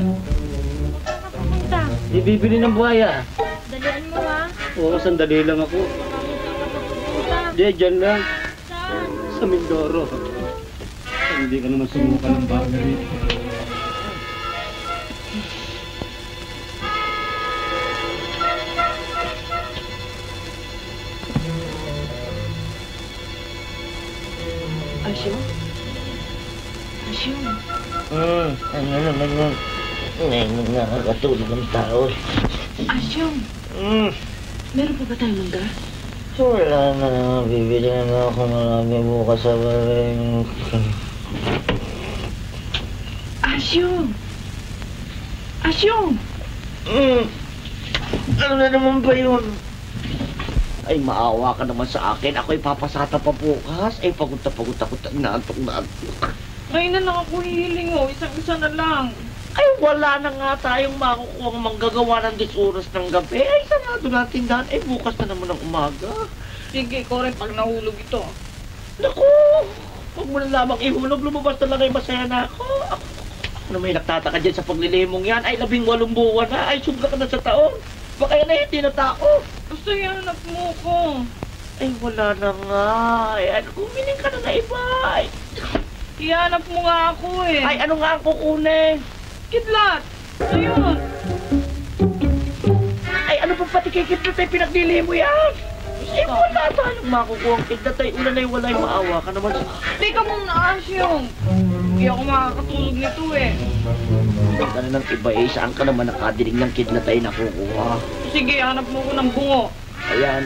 Pupunta. Ibibili ng buhaya. Dalian mo ha. Oo, sandali lang ako. Pupunta. Di, dyan lang. Saan? Sa Mindoro. Hindi ka naman sumuka ng bagay rito. Asyo? Asyo? Ano naman yun? Ngayon nakakatulog ng tao. Asyo? Meron pa ba tayong mangga? Wala na. Bibili na ako marami bukas sa baling. Asyo! Asyo! Ano na naman ba yun? Ay, maawa ka naman sa akin. Ako'y papasata pa bukas. Ay, pagod ako. Naantok. Ngayon na lang ako hihiling oh. Isang-isa na lang. Ay, wala na nga tayong makukuha ang manggagawa ng 10 oras ng gabi. Ay, sarado na tindahan. Ay, bukas na naman ng umaga. Sige, ikaw rin pag nahulog ito. Naku! Huwag mo na lamang ihulog. Lumabas na lang ay masaya na ako. Ako na may nagtataka dyan sa paglilimong yan. Ay, 18 buwan na. Ay, subra ka na sa taon. Baka yan ay hindi na tao. Gusto ihanap mo ko. Ay, wala na nga. Ay, ano, kumiling ka na na iba. Ihanap mo nga ako eh. Ay, ano nga ang kukunin? Kidlat! Ayun! Ay, ano pa pati kay Kidlat ay pinaglili mo yan? Ay, wala tayong makukuha ang Kidlat ay una na yung wala'y maawa ka naman sa... Teka muna, Asyong. Hindi ako makakatulog nito eh. Huwag ka na ng iba eh. Saan ka naman nakadinig ng Kidlat ay nakukuha? Sige, hanap mo ko ng bungo. Ayan.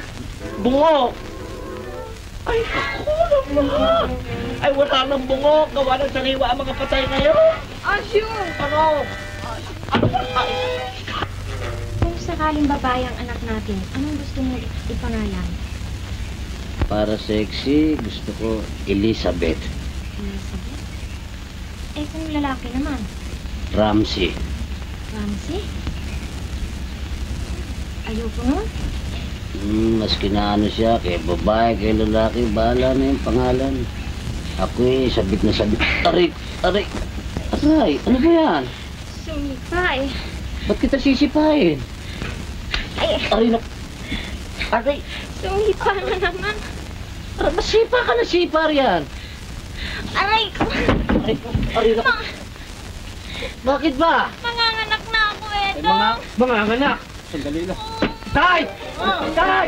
Bungo! Ay, ako naman! Ay, wala nang bungo. Gawa ng sariwa ang mga patay ngayon. Asyong! Ano? Ano ba? Ay, Kung sakaling babae ang anak natin, anong gusto mo ipangalan? Para sexy, gusto ko Elizabeth. Elizabeth? Eh kung lalaki naman, Ramsey. Ramsey? Ayoko nun. Maski na ano siya, kay babae, kay lalaki, bahala na yung pangalan. Ako sabit na sabit. Aray! Aray! Ano ba yan? Sumipa eh. Ba't kita sisipahin? Ay, Aray na... Aray! sumipa na naman. Masipa ka na sipar yan! Aray! Aray na... Bakit ba? Manganganak na ako eto. Mga anak! Sandali lang. Tay! Tay!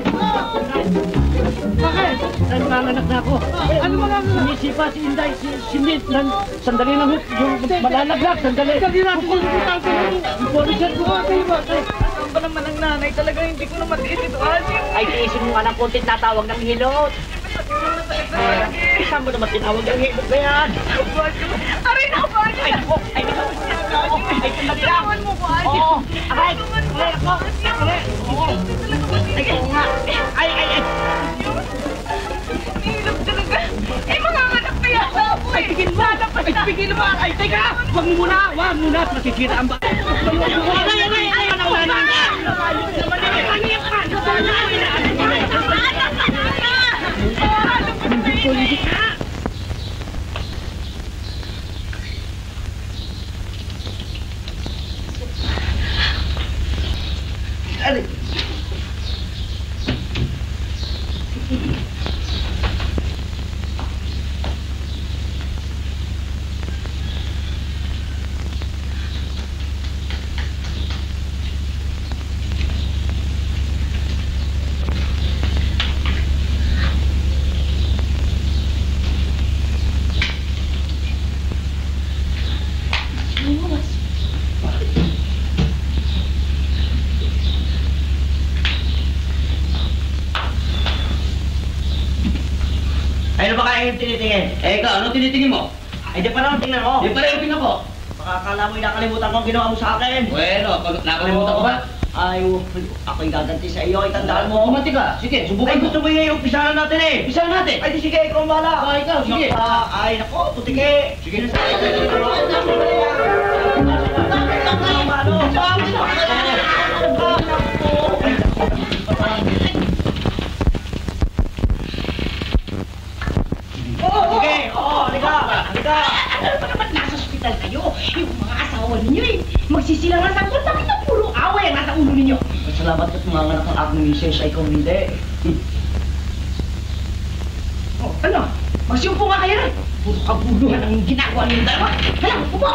Bakit? Ay, manganak na ako. Ano mga anak? Sinisipa si Inday, si Mint. Sandali lang, yung malalaglag. Sandali. Sandali lang. Polisan ko. Saan ba naman ang nanay? Talaga hindi ko na matiis ito, Asyong. ay, tiisin mo nga ng konti tatawag ng hilot. Saan mo naman tinawag ng hilot ba yan? Aray na ba? Ay, ako! Ay, ako! Ay, sandali lang! Tawan mo ko, Asyong. Oo! Aray! Aray ako! Aray! Oo! Ay, oo nga! Ay! Hilap talaga. Eh, manganganak kaya ako Ay, eh. tigil mo! Ay, tigil mo! Ay, teka! Huwag mo muna! Huwag muna! Masisira ang ba... Ay! Ano na? yung tinitingin. Eh, ikaw, ano tinitingin mo? Ay, di pa naman tingnan mo. Di pala yung tingnan ko. Baka akala mo yung nakalimutan ko ang ginawa mo sa akin. Bueno, nakalimutan ko ba? Ay, ako'y gaganti sa iyo. Itandaan mo. Bumati ka. Sige, Ay, subukan mo. gusto mo yung umpisahan natin eh. Umpisahan natin. Ay, di sige, ikaw ang bahala. Ah, ikaw, sige. Ay, nako, putike. Sige. Sige, halika. Ano ba naman nasa ospital kayo? Yung mga asawa ninyo eh. Magsisilang lang sa bakit na puro away ang nasa ulo ninyo? Salamat at mga anak ng aking misis ay kung hindi. Oh, ano? Magsiupo nga kayo rin. Puro kabuluhan ang ginagawa ninyo dalawa. Hala, upo!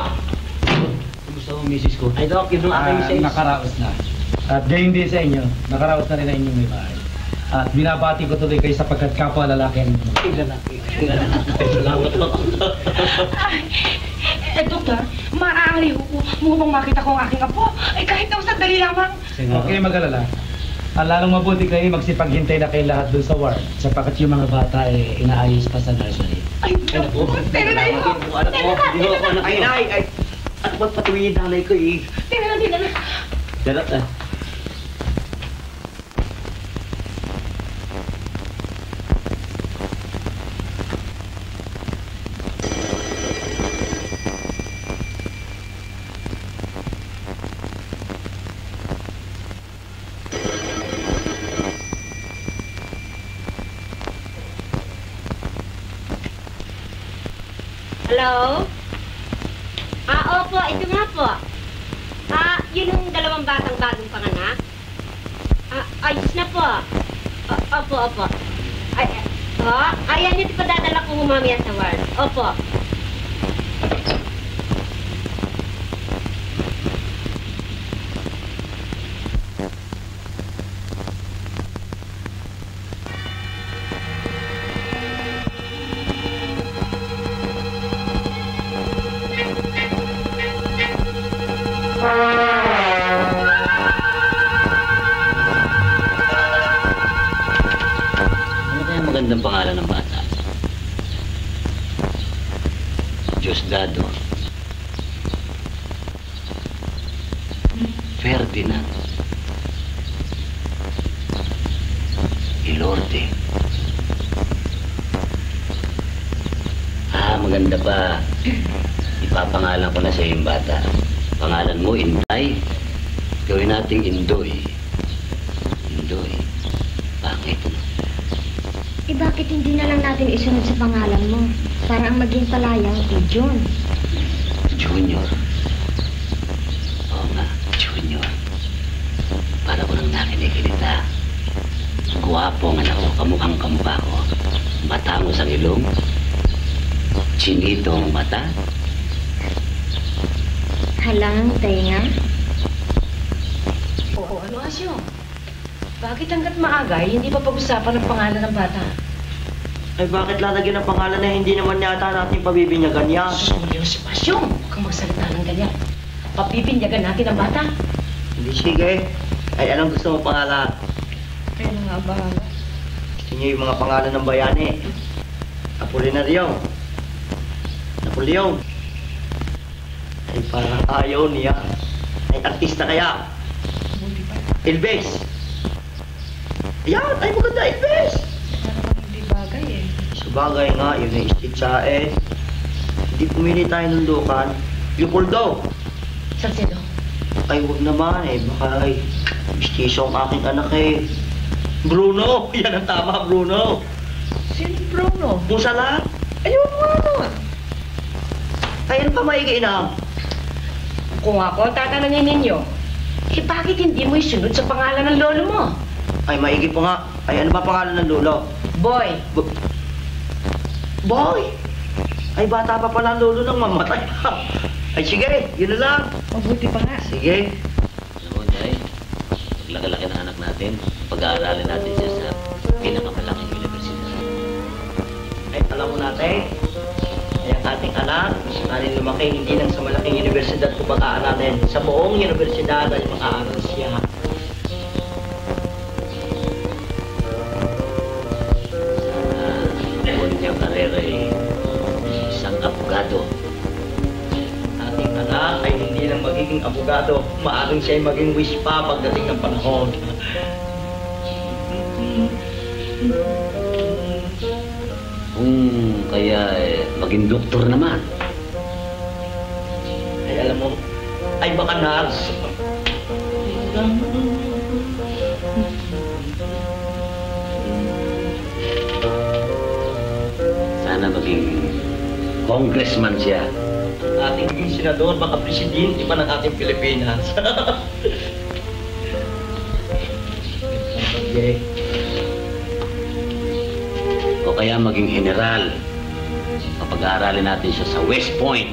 Kumusta mo, misis ko? Ay, Doc, yun ang aking misis. Nakaraos na. At gayon din sa inyo, nakaraos na rin ang inyong may bahay. At binabati ko tuloy kayo sapagkat kapwa lalaki ang inyong. Salamat po. Doktor, maaari mo bang makita ko ang aking apo? Eh, kahit na sandali lamang. Huwag kayo mag-alala. Ang lalong mabuti kayo magsipaghintay na kayo lahat dun sa ward sapagkat yung mga bata ay inaayos pa sa nursery. Ay, naku, pero na yun. Anak ko, hindi ko anak. Ay, nay, ay. At magpatuloy yung nanay ko eh. Tingnan na. Darat ah. Hello? Opo, ito nga po. Yun yung dalawang batang bagong panganak? Ayos na po. Opo. Ayan yung ipadadala ko mamaya sa ward. Opo. Ano kaya magandang pangalan ng bata? Diosdado. Ferdinand. Ilorde. Maganda pa. Ipapangalan ko na sa yung bata. Pangalan mo, Inday. Gawin nating Indoy. Indoy. Pangit. Bakit hindi na lang natin isunod sa pangalan mo? Para ang maging palayang John. Junior. Oo nga, Junior. Para ko nang nakinikilita. Guwapo ang anak ko, kamukhang kamukha ko. Matangos ang ilong. Chinito ang mata. Halang tenga. Oo, ano Asyo? Bakit hanggat maaga, hindi pa pag-usapan ang pangalan ng bata? Ay, bakit lalagyan ng pangalan na hindi naman yata natin pabibinyagan niya? Seryoso, Asyo. Huwag kang magsalita ng ganyan. Papipinyagan natin ang bata. Hindi, sige. Ay, anong gusto mo pangalan? Kaya na nga bahala. Gusto niyo yung mga pangalan ng bayani? Apolinario. Napoleon. Ay, parang ayaw niya. Ay, artista kaya. Buti pa. Elvis. Ayan, ay maganda, Elvis. Parang hindi bagay eh. Sabagay nga, yun na istitsain. Hindi pumili tayo ng lukan. Leopoldo. Salcedo. Ay, huwag naman eh. Baka ay mistiso ang aking anak eh. Bruno. Yan ang tama, Bruno. Sino Bruno? Musa lang. Ayun nga nun. Ay, ano pa maigiinam? Kung ako ang tatanungin ninyo, bakit hindi mo isunod sa pangalan ng lolo mo? Ay, maigi po nga. Ay, ano ba pangalan ng lolo? Boy. Boy! Ay, bata pa pala ang lolo nang mamatay. Ay, sige. Yun na lang. Mabuti pa nga. Sige. Alam mo, Jay, paglaki-laki ng anak natin, pag-aaralin natin siya sa pinakamalaking universidad. Ay, alam mo natin, ay ang ating anak, natin lumaki hindi lang sa malaking universidad kung pag-aaralin. Sa buong universidad ay mag-aaral siya. Buwan niyang karera magiging abogado. Maaaring siya ay maging wish pa pagdating ng panahon. Kaya maging doktor naman. Ay alam mo, ay baka nurse. Sana maging congressman siya. Ating maging senador, baka presidente pa ng ating Pilipinas. O kaya maging general. Kapag-aaralin natin siya sa West Point.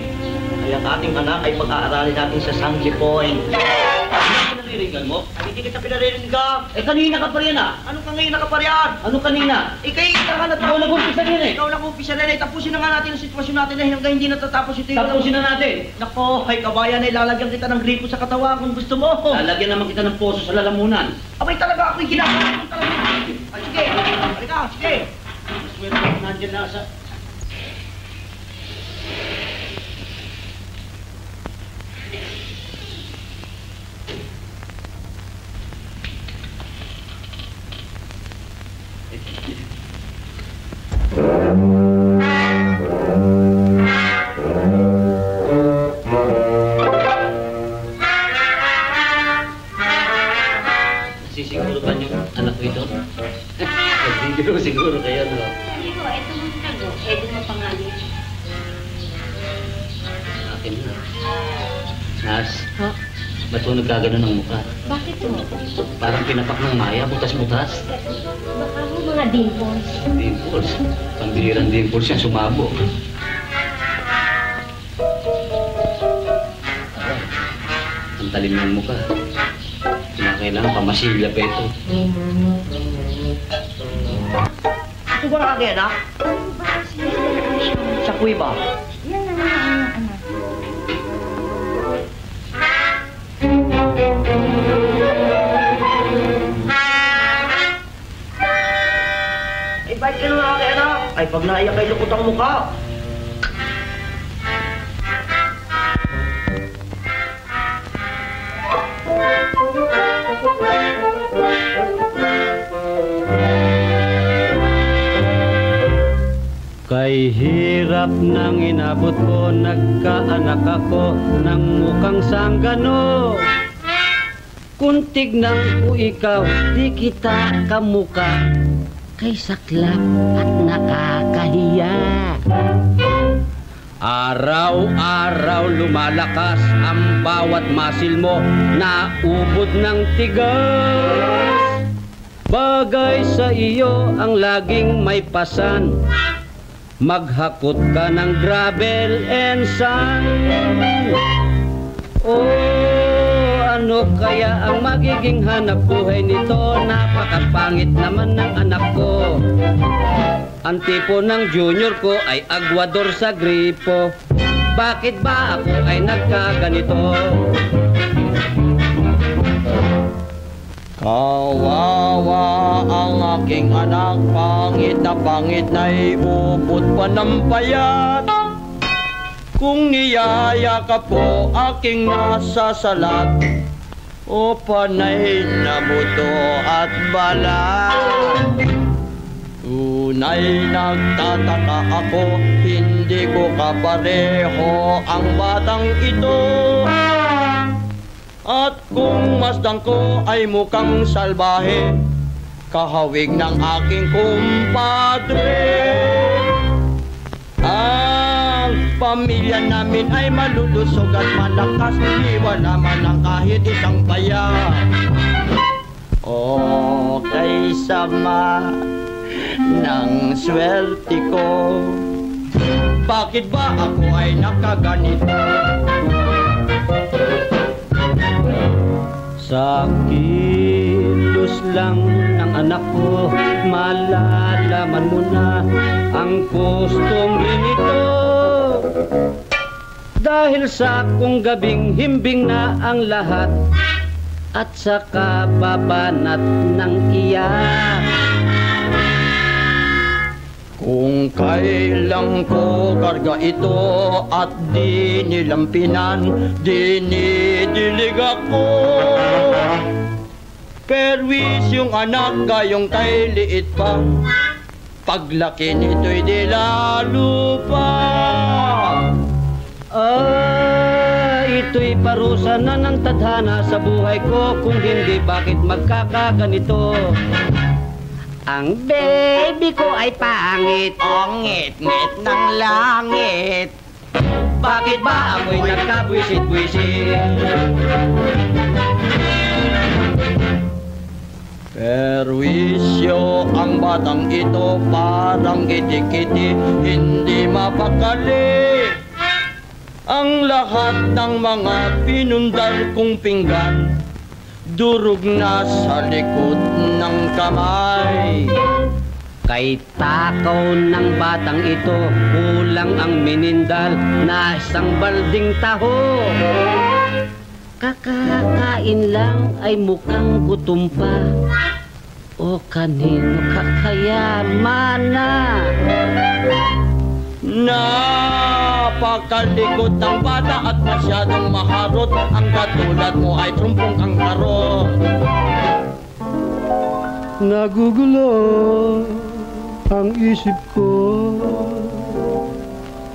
Kaya ang ating anak ay pag-aaralin natin sa Sanji Point. Ano pinaririgan mo? Hindi kita pinaririgan. Kanina ka pa rin Ano ka ngayon nakaparian? Ano kanina? Ikay, ka na Ikaw nag-umpisa rin Ikaw nag-umpisa rin Tapusin na nga natin ang sitwasyon natin na hanggang hindi natatapos ito. Tapusin na natin. Nako, ay kabayan ay lalagyan kita ng gripo sa katawan kung gusto mo. Lalagyan naman kita ng poso sa lalamunan. Abay talaga ako'y ginagawa. Ay, sige. Halika, sige. Nandiyan na sa... Sisiguro ba yung anak ko ito? Siguro kayo, no? Hindi ko, eto mo tago. Edo mo pangalan. Akin na. Nas, ba't ko nagkaganon ng mukha? Bakit po? Parang pinapak ng maya, butas-butas. Baka ho mga dimples. Dimples. Pambihirang dimples yan, sumabo. Ang talim ng mukha. Kailangan pamasilya pa ito. Ito ba na kagaya na? Sa kuiba? Yan na nga ang anak. Ay, ba't ka na kagaya na? Ay, pag naiyak ay lukot ang mukha. Kay hirap nang inabot ko, nagkaanak ako ng mukhang sanggano. Kung tignan ko ikaw, di kita kamuka, kay saklap at nakakahiya. Araw-araw lumalakas ang bawat masil mo, naubod ng tigas. Bagay sa iyo ang laging may pasan, maghakot ka ng gravel and sand. Oh, ano kaya ang magiging hanap buhay nito? Napakapangit naman ng anak ko. Ang tipo ng junior ko ay agwador sa gripo. Bakit ba ako ay nagkaganito? Kawawa ang aking anak, pangit na iubot pa ng payat. Kung niyayakap ko aking nasasalat, o panay na buto at balat. Tunay nagtataka ako, hindi ko kapareho ang batang ito. At kung masdang ko ay mukhang salbahe, kahawig ng aking kumpadre. Ang pamilya namin ay malulusog at malakas, di wala man ang kahit isang bayan. O kay sama ng swerte ko, bakit ba ako ay nakaganito? Sa kilos lang ng anak ko, malalaman mo na ang customary nito. Dahil sa kung gabing himbing na ang lahat, at saka babanat ng iyak. Kung kailang ko karga ito at di nilampinan, dinidilig ako. Perwis yung anak kayong kay liit pa, paglaki nito'y di lalo pa. Ito'y parusa na ng tadhana sa buhay ko, kung hindi bakit magkakaganito. Ang baby ko ay pangit, ang ngit-ngit ng langit. Bakit ba ako'y nagkabwisit-bwisit? Perwisyo ang batang ito, parang kiti-kiti, hindi mapakali. Ang lahat ng mga pinundal kong pinggan, durog na sa likod ng kamay. Kay takaw ng batang ito, kulang ang minindal na isang balding taho. Kakakain lang ay mukhang gutom pa, o kanino kakayaman na? Napakalikot ng bata at masyadong maharot, ang katulad mo ay trumpong kanggaro. Nagugulo ang isip ko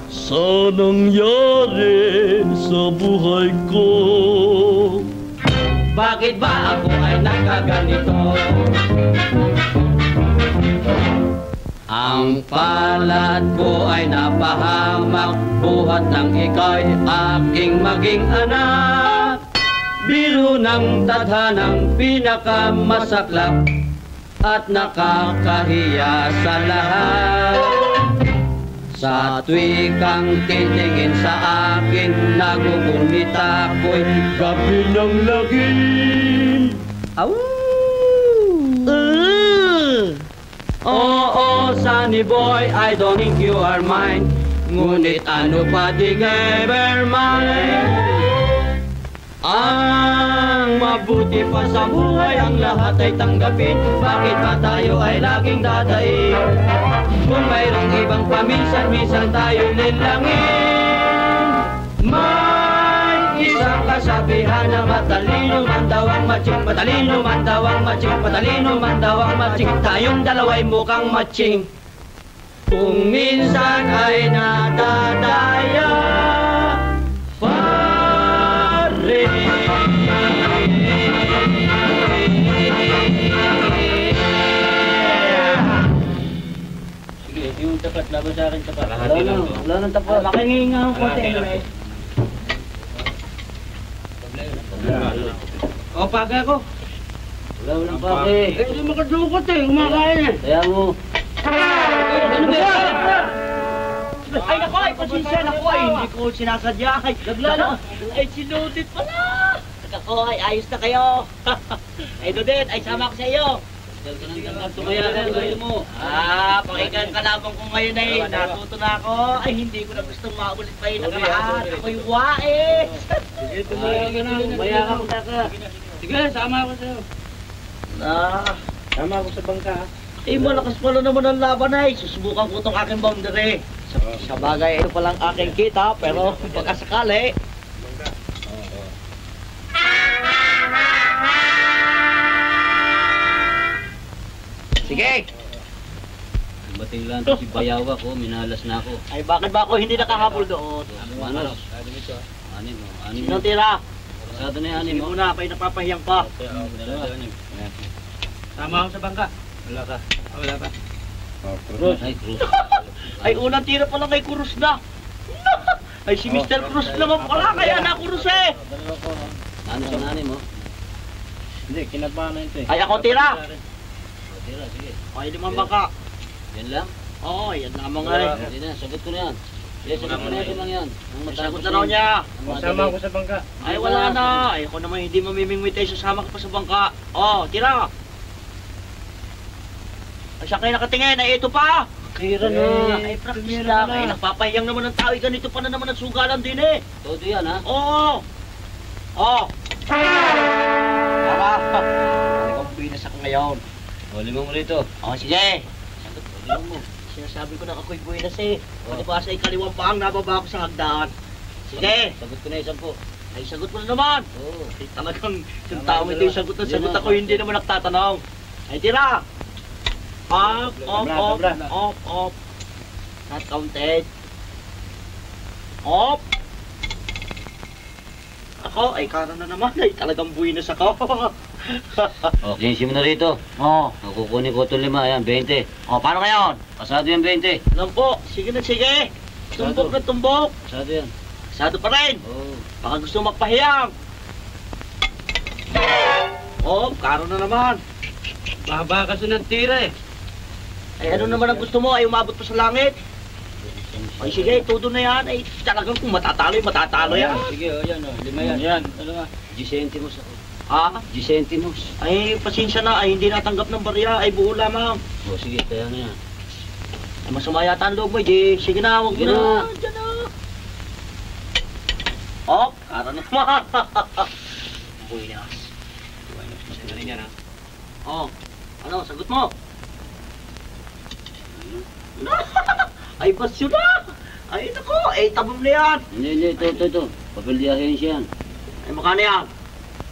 sa nangyari sa buhay ko. Bakit ba ako ay nakaganito? Ang palad ko ay napahamak, buhat ng ika'y aking maging anak. Biro ng tadhanang pinakamasaklap at nakakahiya sa lahat. Sa tuwing kang titingin sa akin, nagugunit ako'y gabi ng lagim. Oo, Sunny boy, I don't think you are mine. Ngunit ano pa di ever mine. Ang mabuti pa sa buhay, ang lahat ay tanggapin. Bakit ba tayo ay laging dadaig? Kung mayroong ibang paminsan-minsan tayo'y lilangin. May isang kasabihan na matalino man daw ang matching, matalino man daw ang matching, matalino man daw ang matching. Tayong dalawa'y mukhang matching. Kung minsan ay nadadaya pa rin. Sige, yung tapat, laban sa akin tapat. Wala nang tapat. Makinginga ang konti. O, pake ako. Wala, walang pake. Eh, hindi makadukot eh, kumakain eh. Kaya mo. Ay, naku, ay, pasensya, naku, ay, hindi ko sinasadya. Ay, naglala. Ay, si Ludit pala. Naku, ay, ayos na kayo. Ay, Ludit, ay, sama ko sa iyo. Ito kaya gagawin mo. Pakinggan ka lamang ko ngayon ay natuto na ako. Ay, hindi ko na gustong maulit pa yung nakaraan. Ako'y wais. Sige, tumaya ka na. Tumaya ka kung taka. Sige, sama ako sa'yo. Sama ako sa bangka. Eh, malakas pala naman ang laban ay. Susubukan ko itong aking boundary. Sa bagay, ito palang aking kita, pero pagkasakali. Sige! Bating lang si Bayawa ko, minalas na ako. Ay, bakit ba ako hindi nakahabol doon? Manos. Anim. Sinong tira? Pasado na yung anim. Hindi muna, pa'y napapahiyang pa. Tama ako sa bangka. Wala ka. Wala pa. Cruz. Ay, Cruz. Ay, unang tira pala kay Cruz na. Ay, si Mr. Cruz naman pala, kaya na Cruz eh. Ano sa anim, oh? Hindi, kinadbahan na ito eh. Ay, ako tira. Tira, sige. Ay, limang bangka. Yan lang? Oo, yan na mga eh. Hindi na, sagot ko na yan. Yes, sagot ko na yan lang yan. Sagot na raw niya. Masama ako sa bangka. Ay, wala na. Ay, ako naman hindi mamimingwit tayo, sasama ka pa sa bangka. Oh, tira. Ay, siya kayo nakatingin. Ay, ito pa. Kira na. Ay, practice lang. Ay, nagpapahiyang naman ng tao. Ganito pa na naman ang sugalan din eh. Todo yan, ha? Oo. Oh. Tara. Ikaw pinas ako ngayon. O, limang mo rito. Oh, sige. Limang mo. Sinasabi ko na ako'y buenas eh. Pati ba sa ikaliwang paang nababa ako sa hagdaan. Sige. Sagot ko na yung 10. Ay, sagot mo na naman. Oo. Ay, talagang yung tao ito yung sagot na sagot ako, hindi naman nagtatanong. Ay, tira. Up. Not counted. Up. Ako, ay karan na naman. Ay, talagang buinas ako. Okay, mo na rito. Oo. Kukunin ko itong 5, ayan, 20. Paano ngayon? Pasado yung 20. Alam po. Sige na, sige. Tumbok na tumbok. Pasado yan. Sado pa rin. Oo. Baka gusto magpahiyang. Karon na naman. Baba kasi ng tira eh. Ay, ano naman ang gusto mo? Ay, umabot pa sa langit. Ay, sige, todo na yan. Ay, talagang kung matatalo yan. Sige, yan o. 5 yan. Yan. Ano nga? 10 centimos ako. Ha? 10 centimos. Ay, pasensya na. Ay, hindi natanggap ng barya. Ay, buo lamang. O, sige, kaya na yan. Ay, masama yata ang loob mo, Jay. Sige na, huwag mo Sige na. na. Diyan na. Karan na naman. Buenas. Kasi na rin yan ha. Ano, sagot mo. Ay, basyo na. Ay, nako. Ay, tabong na yan. Hindi, ito. Papel di ahensya yan. Ay, makano yan?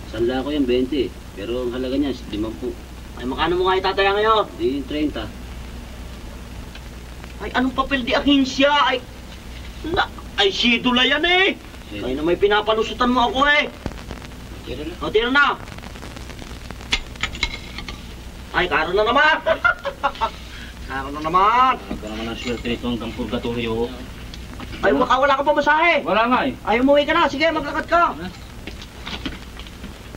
Sanla ko yan, 20. Pero ang halaga niya, 50. Ay, makano mo nga itataya ngayon? Di 30. Ay, anong papel di ahinsya? Ay, sidula yan eh. Ay, na may pinapalusutan mo ako eh. Tira na. O, tira na. Ay, karon na naman. Karon na naman. Huwag ka naman ang swerte nito hanggang purgatorio. Ay, wala ka pa masahe. Wala nga eh. Ay, umuwi ka na. Sige, maglakad ka.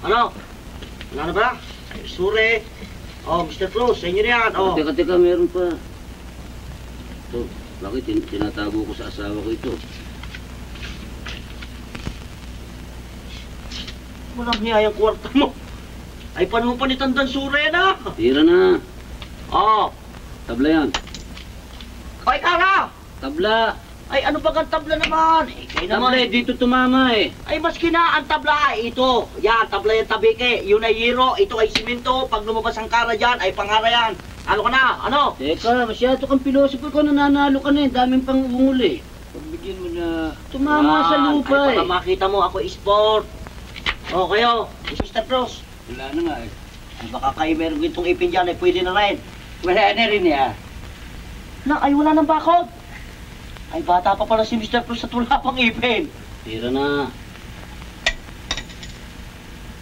Ano? Wala na ba? Ay, sure. Mr. Cruz, sa inyo na yan. Teka, meron pa. Ito, bakit tinatago ko sa asawa ko ito? Walang niya yung kwarta mo. Ay, paano mo pa nitandan sure na? Tira na. Tabla yan. Ay, kara! Tabla. Ay, ano ba ang tabla naman? Kayo Tabla naman. dito tumama eh. Ay, maski na ang tabla ay ito. Yan, tabla yung tabike. Yun ay hero, ito ay simento. Pag lumabas ang kara dyan, ay pangara yan. Ano ka na? Ano? Teka, masyado kang pilosopo ko, nananalo ka na eh. Daming pang unguli. Pagbigyan mo na... Tumama sa lupa ay, baka makita mo, ako sport. Kayo, Mr. Cruz. Wala na nga eh. Ay, baka kayo meron itong ipin dyan, ay pwede na rin. Wala na rin ya. Ay, wala nang bakod. Ay, bata pa pala si Mr. Cruz sa tula pang ipin. Tira na.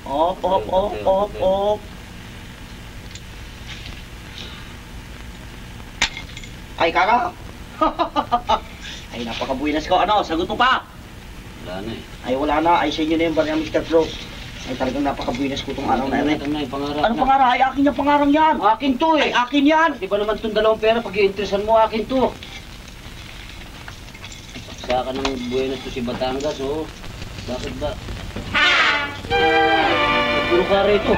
Op. Ay, kaka. Ay, napakabuinas ko. Ano, sagot mo pa. Wala na eh. Ay, wala na. Ay, sa inyo na yung barya, Mr. Cruz. Ay, talagang napakabuinas ko itong araw na yan. Ito na yung pangarap Anong pangarap? Ay, akin yung pangarang yan. Akin to Ay, eh. akin yan. Di ba naman itong dalawang pera pag i-interesan mo, akin to. Sa ka ng Buenos to si Batangas, oh. Bakit ba? Puro ka rito.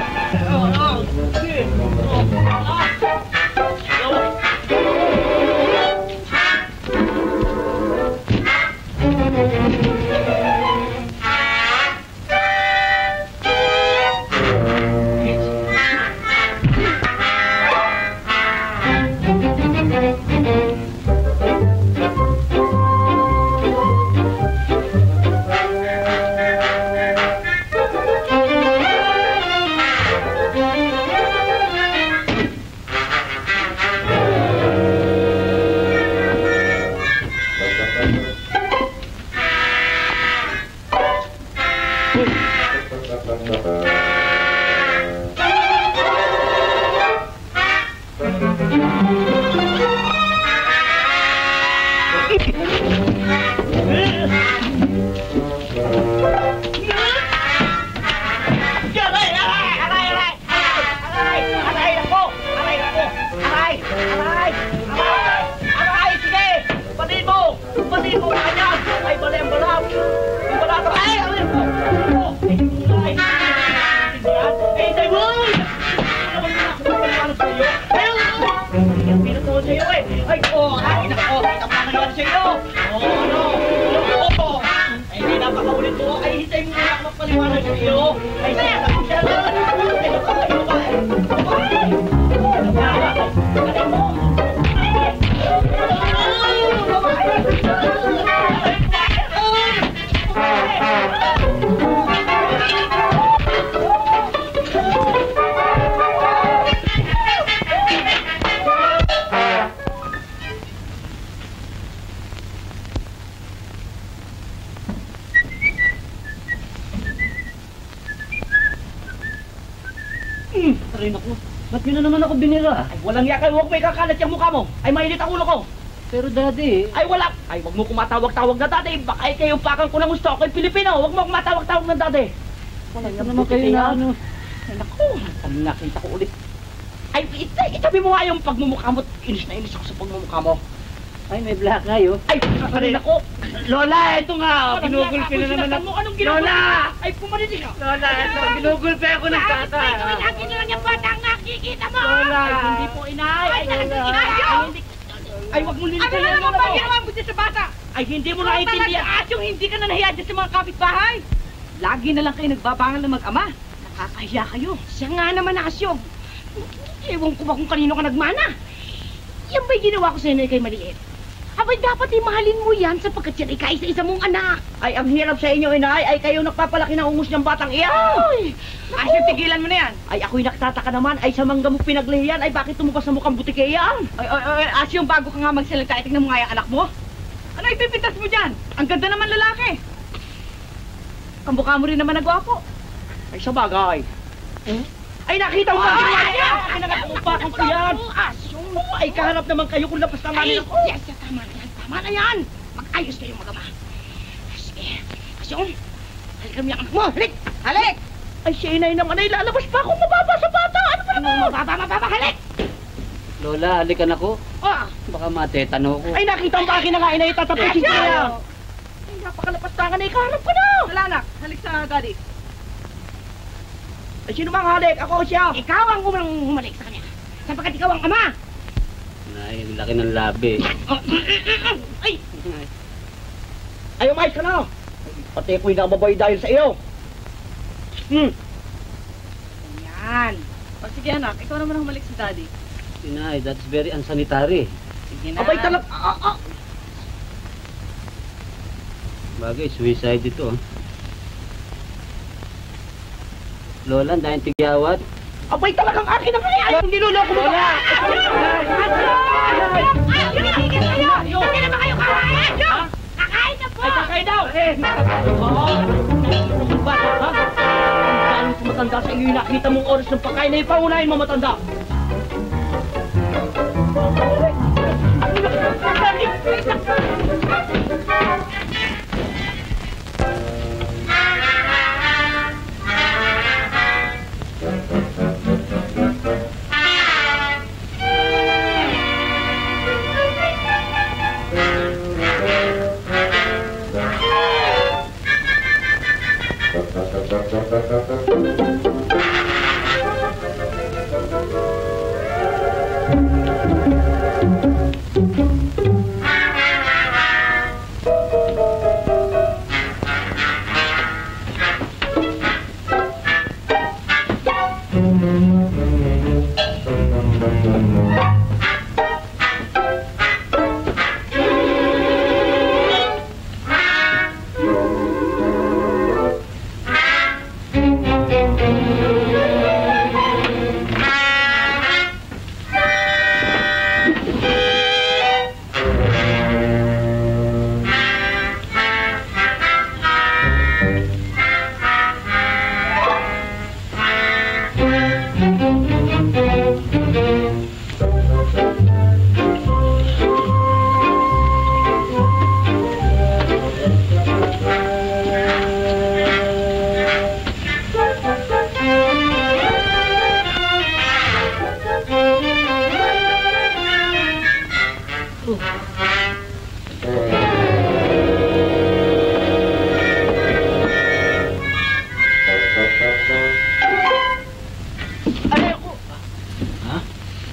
Aray naku, ba't nyo na naman ako binira? Ay, walang yakay, huwag may kakalat yung mukha mo. Ay, mainit ang ulo ko. Pero daddy, Ay, wala. Ay, huwag mo kumatawag-tawag na dati. Baka ay kayong pakang ko ng gusto. Ako'y Pilipino. Huwag mo kumatawag-tawag na dati. wala naman kayo na ano. Ay, naku, kami nakita ko ulit. Ay, itabi mo nga yung pagmumukha mo. Inis na inis ako sa pagmumukha mo. Ay, may black kayo. Ay, kakarin ako. Lola, ito nga. Ginugulpi na naman ako. Anong ginugulpi? Lola! Ay, pumarinig ka. Lola, ito. Ginugulpi ako ng tatay. Lagi na lang yung batang nakikita mo! Lola! Ay, hindi po, inay. Ay, Lola. hindi. Ay, wag mo lilitayin Ano yung naman ba ano. ginawa mo dyan sa bata? Ay, hindi mo naiintindihan. At yung hindi ka na nahiya dyan sa mga kapitbahay. Lagi na lang kayo nagbabangal ng mag-ama. Nakakahiya kayo. Siya nga naman nakasyog. Ewan ko ba kung kanino ka nagmana? Yan ba'y ginawa ko sa'yo na ikay maliit? Abay, dapat mahalin mo yan sapagkat yan ay kaisa-isa mong anak. Ay, ang hirap sa inyo, inay. Ay, kayo nagpapalaki ng ungos ng batang iyan. Ay! Ay, tigilan mo na yan. Ay, ako'y nagtataka naman. Ay, sa mangga mo pinaglihiyan. Ay, bakit tumubas sa mukhang butike yan? Ay, Asyong, bago ka nga magsalita, tingnan mo nga yung anak mo. Ano ipipintas mo dyan? Ang ganda naman lalaki. Kamukha mo rin naman na gwapo. Ay, sa bagay. Ay, nakita mo ba? Ay, nakakupakang ko yan. Ay, kaharap naman kayo kung lapas tanganin ako. Yes, tama na yan. Tama na yan. Mag-ayos kayo mag-ama. Sige. Asyong, halika mo yung anak mo. Halik! Halik! Ay, si inay naman ay lalabas pa akong mababa sa bata. Ano ba naman? Mababa, halik! Lola, halikan ako. Oh, Baka matetano ko. Ay, nakita mo ba akin na nga inay tatapusin ko Asyong! yan. Ay, napakalapas tangan ay kaharap ko na. wala na. Halik sa daddy. Ay, sino mang halik? Ako o siya. Ikaw ang humalik sa kanya. Sapagkat ikaw ang ama. Ay, laki ng labi. Ay! Ay, umayos ka na. Pati ako'y nababay dahil sa iyo. Yan. O sige anak, ikaw naman ang humalik sa daddy. Inay, that's very unsanitary. Sige na. Abay talag... Bagay, suicide ito. Lola, dahil tigyawat. Abay talagang akin na kaya. Ay, niloloko mo ba? Hindi naman kayo kakain! Kakain na po! Ay, kakain daw! Bata, ha? Ang dami ko matanda sa iyo, nakita mong oras ng pagkain na ipaunahin mo matanda.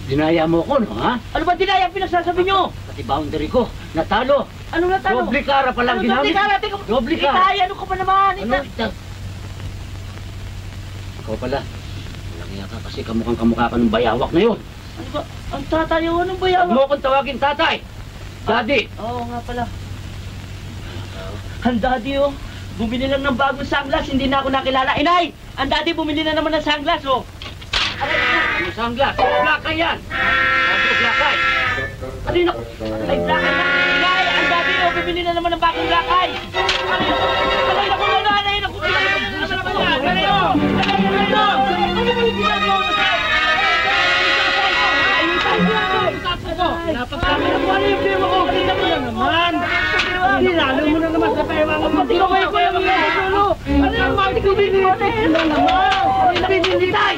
Dinaya mo ko, no, ha? Ano ba dinaya ang pinagsasabi nyo? Pati boundary ko, natalo. Ano natalo? Doble kara pa lang Ano doble ginamit. kara? Teka, Doble kara. Itay, ano ka pa naman? Ano? Ikaw pala. Walang iya ka kasi kamukha ka ng bayawak na yun. Ano ba? Ang tatay, anong ba yan? Huwag mo kong tawagin tatay. Daddy. Oo nga pala. Ang daddy, oh. Bumili lang ng bagong sunglass, hindi na ako nakilala. Inay! Ang daddy bumili na naman ng sunglass, oh. Ano sunglass? Black eye yan. Ano black eye? Ano yun? Ay, black eye na. Inay! Ang daddy, oh. Bumili na naman ng bagong black eye. Ano yun? Alay, naku, nanay, naku. Ano naman yan? Ano yun? Ano yun? Ano yun? Ano yun? Tubig mo na yun! Pinilitay!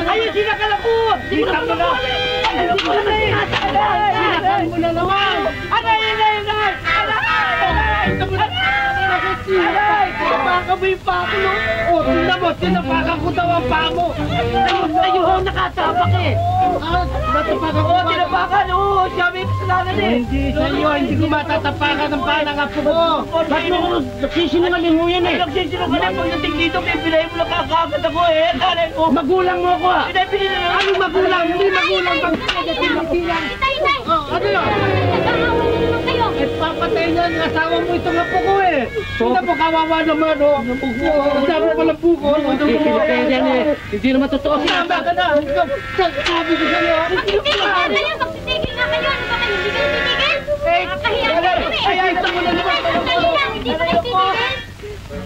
Ayun, sinakala ko! Sinakala mo na! Hindi ko na sinakala! Sinakala mo na naman! Aray! Tinapaka mo yung paa ko, no? O, tingnan mo, tinapaka ko daw ang paa mo. Tayo ho, nakatapak eh. Natapaka ko pa. Tinapakan, oo, siya may kasalanan eh. Hindi sa'yo, hindi ko matatapakan ng paa ng apo ko. Ba't mo ko nagsisinungaling mo yan eh? Nagsisinungaling, pagdating dito, pipilay mo lang kakagad ako eh. Kalay ko. Magulang mo ako ah. Anong magulang? Hindi magulang. Pagdating. Ano yun? Eh, papatay na ang asawa mo itong apo ko eh. Hindi mo kawawa naman, oh. Ang dami palang buko. Pinipinipin yan eh. Hindi naman totoo. Sinama ka na. Sabi ko sa'yo. Magtitigil nga kayo! Magtitigil nga kayo! Ano ba kayo? Hindi kayo titigil? Nakakahiya kayo eh! Ay, ito mo na naman. Sandali lang! Hindi ba kayo titigil?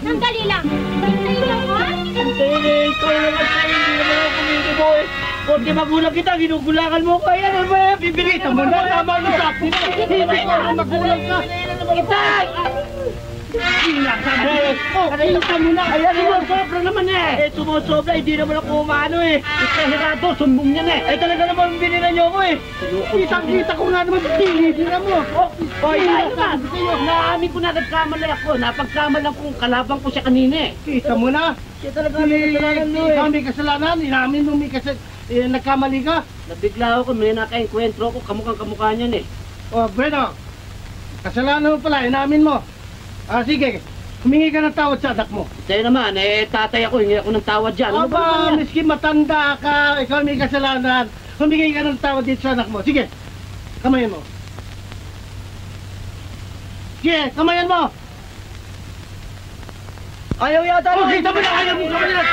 Sandali lang! Hintayin lang ko! Hintayin eh. Ikaw naman sa'yo. Hindi naman ako kumili mo eh. Kunti magulang kita, ginugulangan mo ko. Ayan, ano ba yan? Bibilitan mo na. Tama mo sa apo. Hindi ko magulang ka. Itay! Kita mo na. Ayan, sumusobra naman eh. Sumusobra. Hindi naman ako umano eh. Ikahirado, sumbong yan eh. Ay, talaga naman binilan niyo ko eh. Kitang-kita ko nga naman. Binilan mo. Hoy, naamin ko na nagkamali ako. Napagkamalan kong kalabang ko siya kanina eh. Kita mo na. Siya talaga may kasalanan mo eh. Ikaw may kasalanan. Inamin mo may kasalanan. Nagkamali ka? Nabigla ako, may nakaenkwentro ko, kamukha niyan eh. Oh, bueno. Kasalanan mo pala, inamin mo. Sige. Humingi ka ng tawad sa anak mo. Sa'yo naman, tatay ako, hingi ako ng tawad dyan. Ano ba naman yan? Miski matanda ka, ikaw may kasalanan. Humingi ka ng tawad dito sa anak mo. Sige, kamayan mo. Sige, kamayan mo. Ayaw yata mo. Kita mo na, ayaw mo kamayan.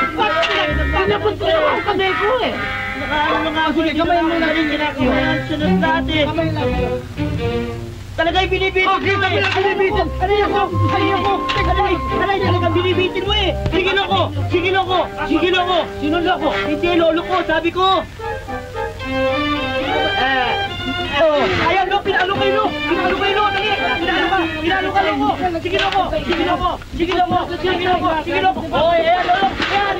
Pinapot ko naman ang kamay ko eh. Nakaano nga. Sige, kamayan mo na rin ginagawa. Sunod natin. Kamayan lang. Talaga'y binibitin mo eh! Kita mo lang binibitin! Aray ako! Aray, talagang binibitin mo eh! Sigil ako! Sinunod ako! Hindi, lolo ko, sabi ko! Ayan, no! Pinalo kayo, no! Dali! Pinalo ka, lolo! Sigil ako! Oy, ayan, lolo! Ayan,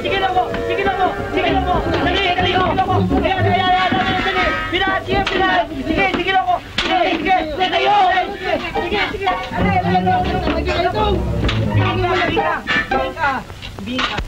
sigil ako! Dali! Ayan! Dali! Sige! Sigil ako! Sige! Kayo! Sige! Bingka!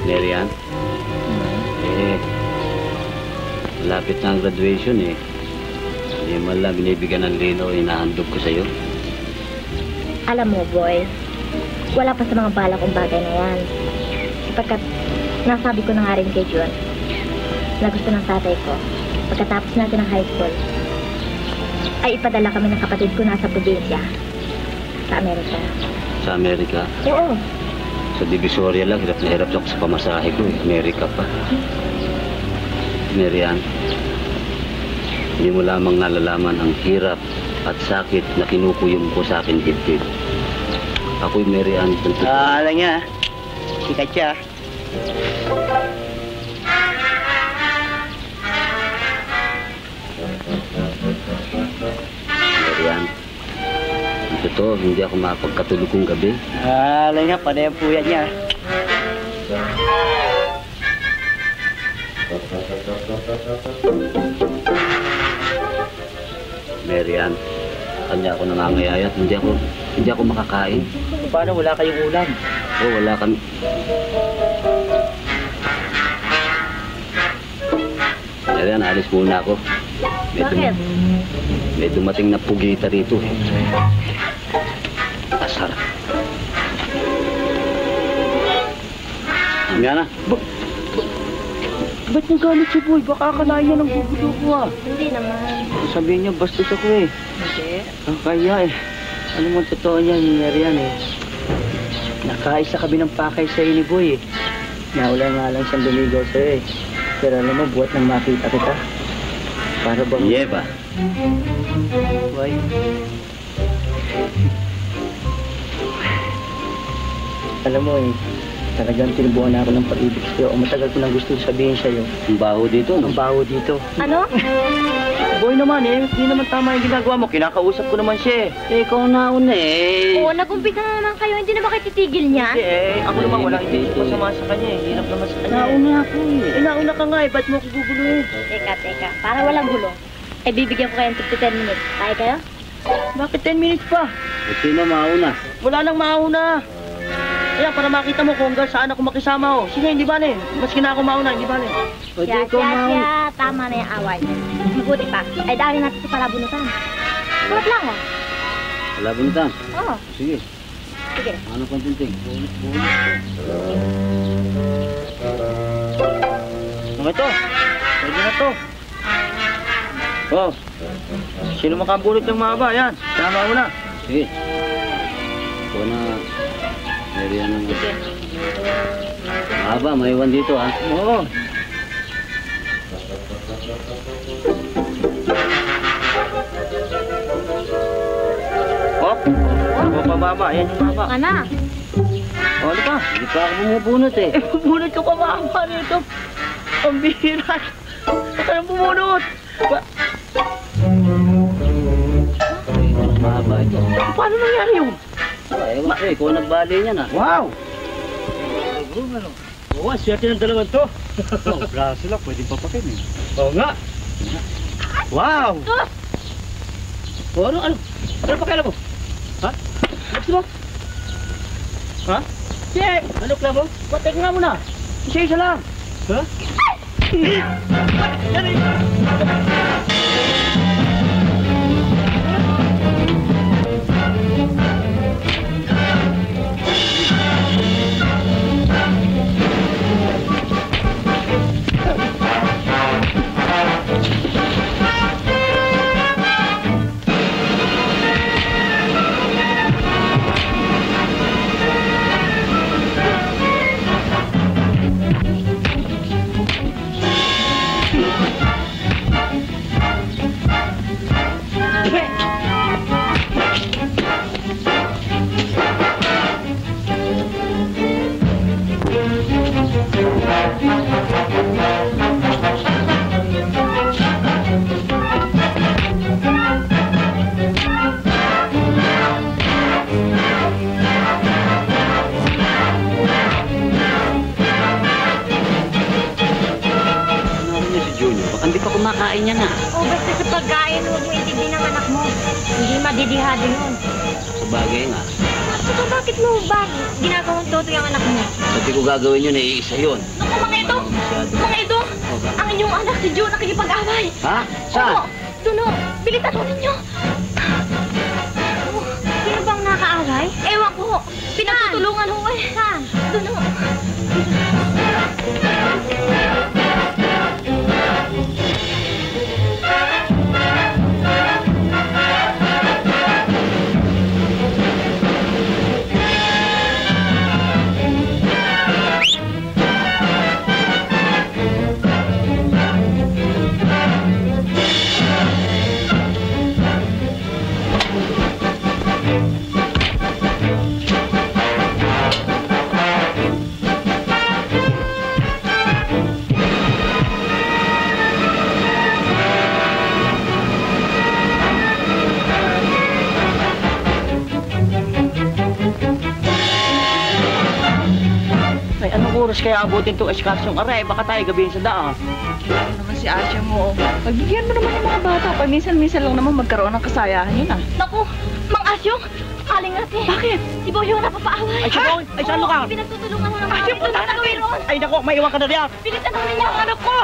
Marian? Malapit na ang graduation eh. Hindi man lang binibigyan ng lino, inahandog ko sa'yo. Alam mo, boy, wala pa sa mga bala kong bagay na yan. Sapagkat nasabi ko na nga rin kay John na gusto ng tatay ko, pagkatapos natin ng high school, ay ipadala kami ng kapatid ko nasa probinsya, sa Amerika. Sa Amerika? Oo. Sa Divisoria lang, hirap na hirap ako sa pamasahe ko eh. Amerika pa. Marian, hindi mo lamang nalalaman ang hirap at sakit na kinukuyong ko sa akin dibdib. Ako'y Marian. Alam niya, sikat siya. Marian, ang totoo, hindi ako makapagkatulog kong gabi. Alam niya, panay ang puya niya. Marian, kanya ako nangangayayat, hindi ako makakain. Paano wala kayong ulam? Oh, wala kami. Marian, alis muna ako. Bakit? May dumating na pugita rito. Asar. Yan na. Ba't nagalit si Boy? Baka akalain niya ng gugulo ko ah. Hindi naman. Sabihin niya, bastos ako eh. Hindi. Kaya eh. Ano mo totoo niyan, Marian eh. Nakaisa kami ng pakay sa ni Boy eh. Nawala nga lang siyang lumigaw sa'yo eh. Pero alam mo, buhat nang makita kita. Para bang... Yeba. Boy. Alam mo eh, talagang tinubuhan na ako ng pag-ibig sa'yo. O matagal ko nang gusto sabihin sa'yo. Ang baho dito, no? Ang baho dito. Ano? Boy naman eh, hindi naman tama yung ginagawa mo. Kinakausap ko naman siya eh. Eh, ikaw nauna eh. Oo, nag-umpisa na naman kayo. Hindi na ba kayo titigil niya? Hindi eh, ako naman walang iniisip masama sa kanya eh. Hirap naman sa kanya. Nauna ako eh. Eh, nauna ka nga eh, ba't mo ako guguluhin? Teka. Para walang gulo. Eh, bibigyan ko kayo ng 10 minutes. Kaya kayo? Bakit 10 minutes pa? Eh, sino mauna? Wala nang mauna. Ayan, para makita mo kung hanggang saan ako makisama oh. Sige, hindi bale. Maski na ako mauna, hindi bale. O, di ikaw mauna. Tama na yung away. Mabuti pa. Ay, dahil natin si Palabunutan. Sulat lang, oh. Wala buntan. Oo. Sige. Sige. Ano pang tinting? Ano ito? Pwede na to. Oh. Sino makabulot ng mahaba? Yan. Sama mo na. Sige. Ikaw na. Marian ng gusto. Mahaba, may iwan dito ha. Oo. Hop. Oh, pababa. Yan yung mahaba. Ana. O, ano pa? Hindi pa ako bumubunot eh. Eh, bumunot ka pa mahaba nito. Ang bihira. Baka nang bumunot. Mahaba ito. Paano nangyari yun? Ewan ko, ikaw nagbali niyan ah. Wow! Oo, swerte ng dalawang to. Braso lang, pwedeng papakin eh. Oo nga. Wow! O, ano? Ano pa kailan mo? Ha? Gusto mo? Ha? Sige! Ano kailan mo? Patek nga muna. Isa-isa lang. Ha? Kumakain niya na. O, basta sa pagkain, huwag mo itigil ng anak mo. Hindi madidihado yun. Sa bagay nga. Saka bakit mo ba ginagawang toto yung anak mo? Pati ko gagawin yun, iisa yun. Naku, mga ito! Mga ito! Ang inyong anak si Joe nakikipag-away. Ha? Saan? Oo, doon o. Bilitan ho ninyo. Oh, sino bang nakaaway? Ewan ko. Pinagtutulungan ho eh. Saan? Doon o. Oras kaya abutin itong eskasyong aray, baka tayo gabihin sa daan. Ano naman si Asya mo, oh. Pagbigyan mo naman yung mga bata. Pag minsan-minsan lang naman magkaroon ng kasayahan yun, ah. Naku, Mang Asyong, aling ate. Bakit? Si Boyo napapaaway. Ay, si Boy! Ay, saan lugar? Pinagtutulungan mo ng mga Ay, punta na gawin! Ay, naku, may iwan ka na riyan! Bilisan mo ninyo ang anak ko!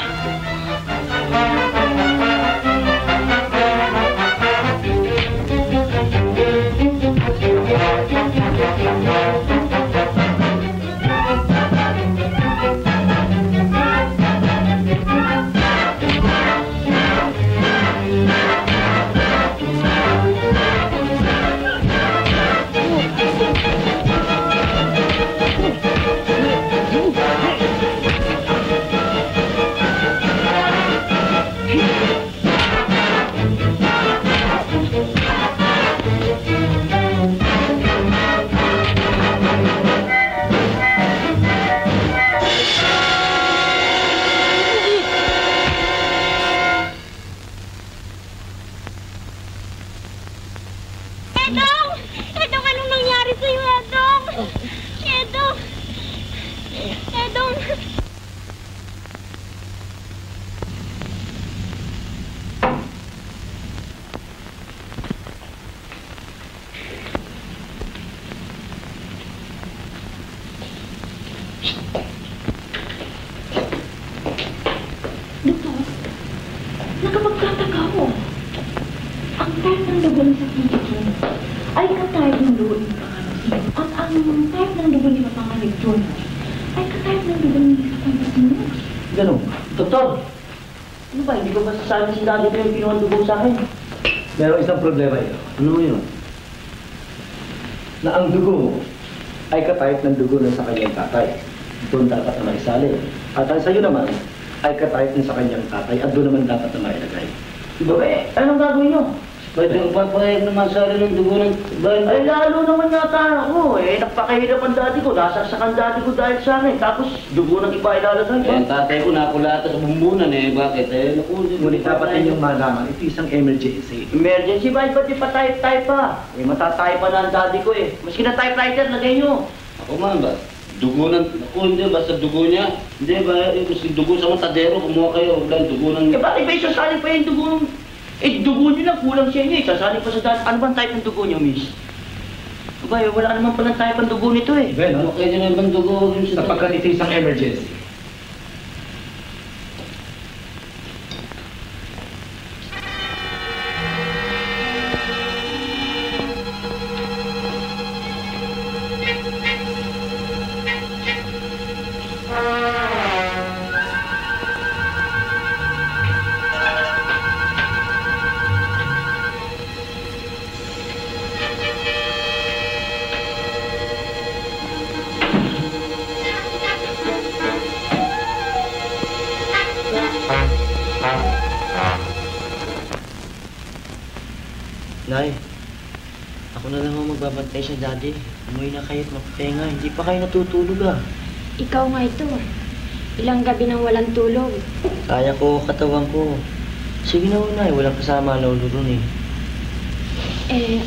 Doktor, nakapagtataka ko. Ang type ng dugo ni Sakitkin ay ka-type ng dugo ni Papangasin. At ang type ng dugo ni Papangasin ay ka-type ng dugo ni Sakitkin. Ganun. Doktor, ano ba? Hindi ko ba sasabi si daddy ko yung pinuhan dugo sa akin? Meron isang problema yun. Ano yun? Na ang dugo ay ka-type ng dugo ng sa kanyang tatay. Doon dapat na maisali. At ang sa'yo naman ay ka-type ng sa kanyang tatay at doon naman dapat na mailagay. Diba anong gagawin nyo? Pwede ang papayag naman sa rin ng dugo ng bayan. Ay lalo naman yata ako eh. Nagpakahirap ang daddy ko. Nasaksak ang daddy ko dahil sa akin. Tapos dugo ng iba ilalagay. Eh, ang tatay ko nakulata sa bumbunan eh. Bakit? Eh, Ngunit dapat ninyong malaman, ito isang emergency. Emergency ba? Ba't di pa type pa? Eh, matatay pa na ang daddy ko eh. Maski na typewriter, lagay nyo. Ako man ba? Dugo ng... Ako hindi, basta dugo niya. Hindi ba? Kasi dugo sa matadero, kumuha kayo. Wala, dugo ng... Eh bakit ba isasali pa yung dugo ng... Eh dugo nyo lang, kulang siya niya. Isasali pa sa daddy. Ano bang type ng dugo nyo, miss? Aba, wala naman palang type ng dugo nito eh. Ano kayo na ibang dugo? Sapagkat ito isang emergency. Nay, ako na lang ang magbabantay sa daddy. Umuwi na kayo at magpahinga. Hindi pa kayo natutulog ah. Ikaw nga ito. Ilang gabi nang walang tulog. Kaya ko, katawan ko. Sige na Nay, walang kasama lolo ron eh.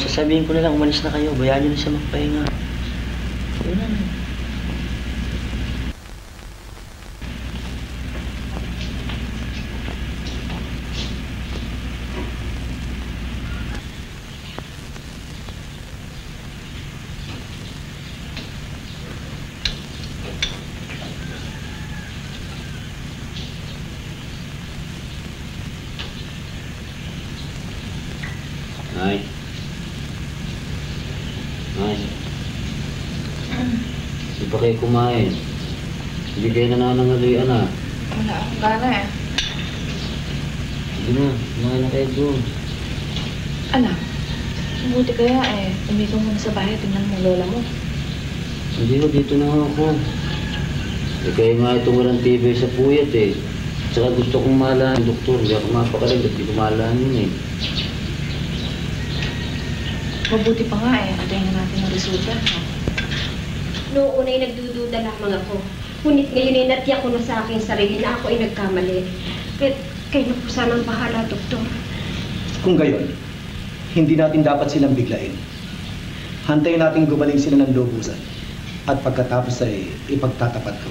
Sasabihin ko na lang, umalis na kayo. Bayaan nyo na siya magpahinga. Ayun na. Nay. Nay. Hindi pa kayo kumain. Hindi kayo nananangalian ah. Wala akong gana eh. Sige na, kumain na kayo doon. Anak, mabuti kaya eh. Umiko muna sa bahay, tingnan mo lola mo. Hindi ko, dito na ako. Eh kayo nga itong walang TV sa puyat eh. Tsaka gusto kong malahan yung doktor. Hindi ako mapakalag, hindi ko malahan yun eh. Mabuti pa nga eh. Antayin na natin ang resulta. Noong una'y nagdududa lamang ako. Ngunit ngayon ay natiyak ko na sa aking sarili na ako ay nagkamali. Kayo na po sanang bahala, doktor. Kung gayon, hindi natin dapat silang biglain. Hantayin natin gumaling sila ng lubusan. At pagkatapos ay ipagtatapat ko.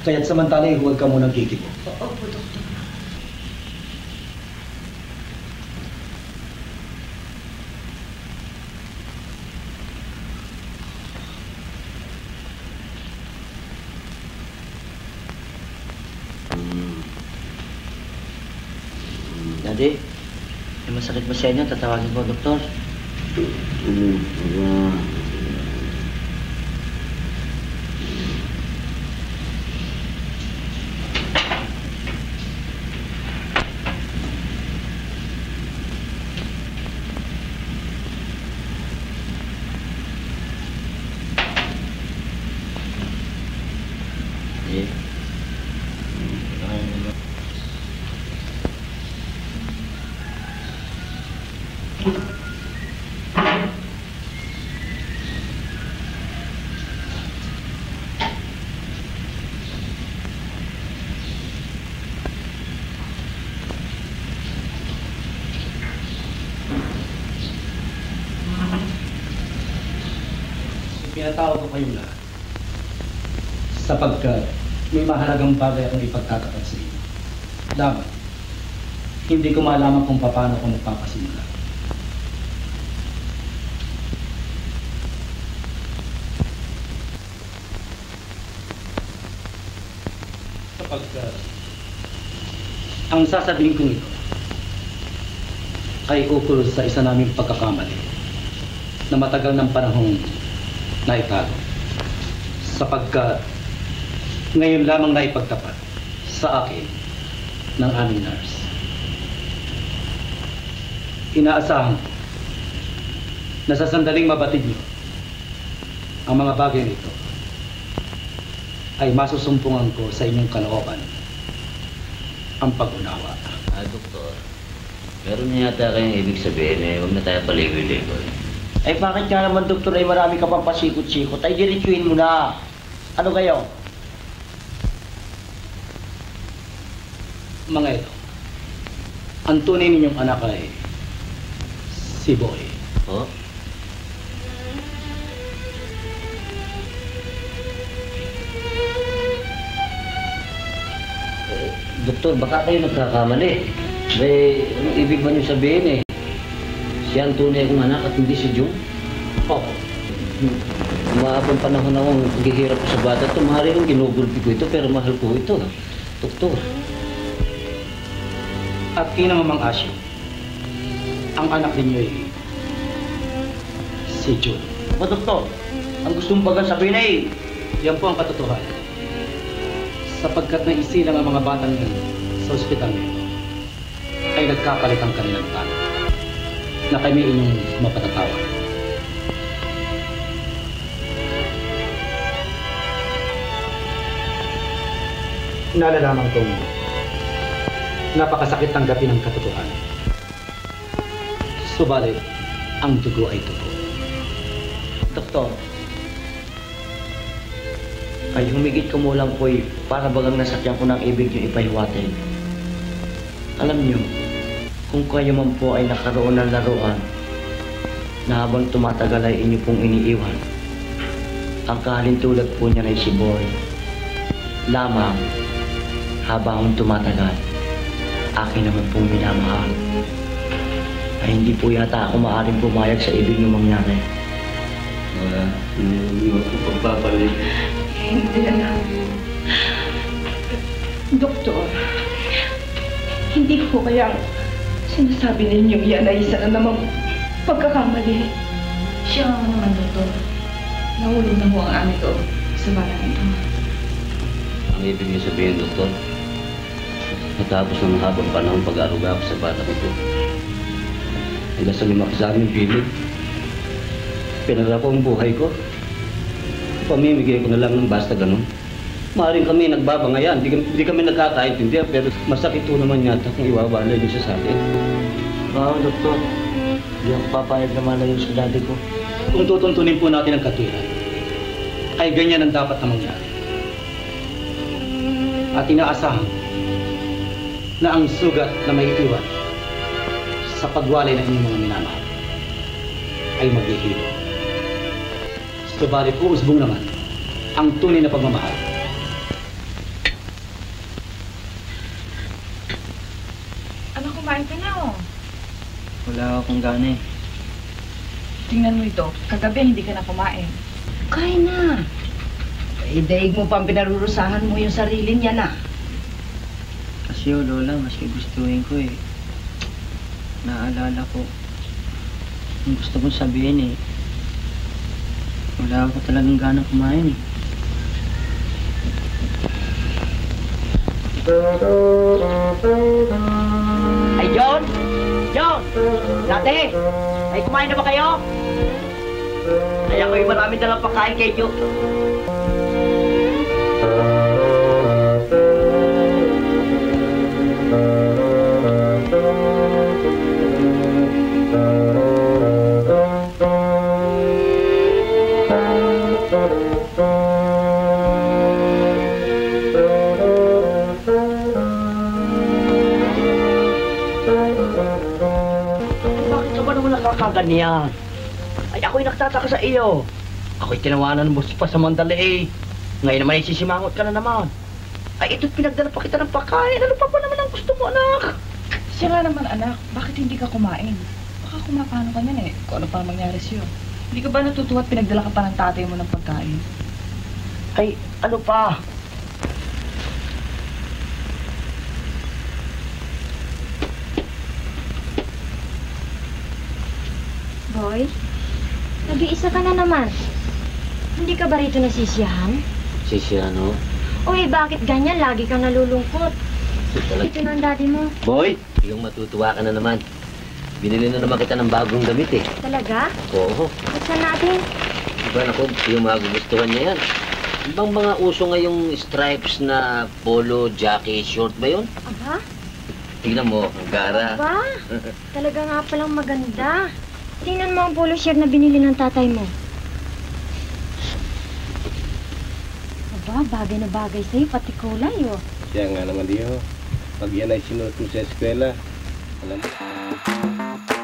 Kaya't samantala huwag ka munang kikibo. Opo, doktor. Daddy, may masakit ba sa inyo? Tatawagin ko, doktor. Pinatawag ko kayong lahat sapagkat may mahalagang bagay akong ipagtatapat sa inyo. Dapat, hindi ko malaman kung paano ko magpapasimula. sapagkat ang sasabihin kong ito ay ukol sa isa naming pagkakamali na matagal ng panahong naitago sapagkat ngayon lamang naipagtapat sa akin ng aming nurse. Inaasahan ko na sa sandaling mabatid niyo ang mga bagay nito ay masusumpungan ko sa inyong kalooban ang pag-unawa. Doktor, meron niya yata kayong ibig sabihin eh, huwag na tayo paligoy-ligoy. Ay bakit nga naman, doktor, ay marami ka pang pasikot-sikot? Ay diretsuhin mo na. Ano kayo? Mga ito, ang tunay ninyong anak ay si Boy. Oh? Doktor, baka kayo nagkakamali. Anong ibig ba niyo sabihin eh? Siya ang tunay kong anak at hindi si June? Oo. Mahabang panahon akong paghihirap ko sa bata ito. Maaaring ginugulpi ko ito pero mahal ko ito. Doktor. At ina Mamang Asyo, ang anak ninyo ay si June. O doktor, ang gusto mong bagang sabihin ay... Yan po ang katotohanan. Sapagkat naisilang ang mga batang yun sa ospital nito, ay nagkapalit ang kanilang tanong na kami inyong mapatatawa. Nalalaman kong napakasakit tanggapin ang katotohanan. Subalit, ang dugo ay totoo. Doktor, ay humigit kumulang po'y para bagang nasakyan ko ng ibig niyo ipahiwatig. Alam niyo, kung kayo man po ay nakaroon ng laruan na habang tumatagal ay inyo pong iniiwan, ang kahalintulad po niya ay si Boy. Lamang, habang tumatagal, akin naman pong minamahal. Ay hindi po yata ako maaaring pumayag sa ibig niyo mangyari. Wala, hindi ko pagpapalit. Hindi, anak. Doktor, hindi ko kaya sinasabi ninyong yan ay isa na namang pagkakamali. Siya nga naman, doktor. Nahulog na mo ang amin ko sa batang ito. Ang ibig niyo sabihin, doktor, natapos ng habang panahon pag-aruga ako sa batang ito. Hanggang sa lumaki sa aming piling, pinarap ko ang buhay ko. Pamimigay ko na lang ng basta ganun. Maaaring kami nagbabangayan, hindi kami nagkakaintindihan, pero masakit po naman yata kung iwawalay niyo siya sa akin. Wow, doktor. Hindi ako papayag na malayo sa daddy ko. Kung tutuntunin po natin ang katwiran, ay ganyan ang dapat na mangyari. At inaasahan na ang sugat na may iwan sa pagwalay ng inyong mga minamahal ay maghihilo. Subalit uusbong naman ang tunay na pagmamahal. Anak, kumain ka na, oh. Wala akong gana eh. Tingnan mo ito. Kagabi, hindi ka na kumain. Kain na. Daig mo pang pinarurusahan mo yung sarili niya na. Kasi Lola, mas gustuhin ko eh. Naalala ko. Ang gusto kong sabihin eh. Wala ako talagang gana kumain eh. Ay, John! John! Dati! Ay, kumain na ba kayo? Ay, ako'y marami dalang pagkain kay Jo. Bakit ka ba naman nakakaganyan? Ay, ako'y nagtataka sa iyo. Ako'y tinawanan mo pa sa Mandalay eh. Ngayon naman ay sisimangot ka na naman. Ay, ito't pinagdala pa kita ng pagkain. Ano pa naman ang gusto mo, anak? Siya nga naman, anak. Bakit hindi ka kumain? Baka kumapano ka niyan eh. Kung ano pa mangyari sa'yo. Hindi ka ba natutuwa at pinagdala ka pa ng tatay mo ng pagkain? Ay, ano pa? Boy, nag-iisa ka na naman. Hindi ka ba rito nasisiyahan? Sisiano? Uy, bakit ganyan? Lagi kang nalulungkot. Ito na ang daddy mo. Boy, yung matutuwa ka na naman. Binili na naman kita ng bagong damit eh. Talaga? Oo. Buksan natin. Diba naku, yung magugustuhan niya yan. Ibang mga uso ngayong stripes na polo, jacket, short ba yun? Aba? Tignan mo, ang gara. Aba? Talaga nga palang maganda. Tingnan mo ang polo shirt na binili ng tatay mo. Aba, bagay na bagay sa'yo, pati kulay, oh. Siya nga naman, Diyo. Pag yan ay sinuot mo sa eskwela, alam mo.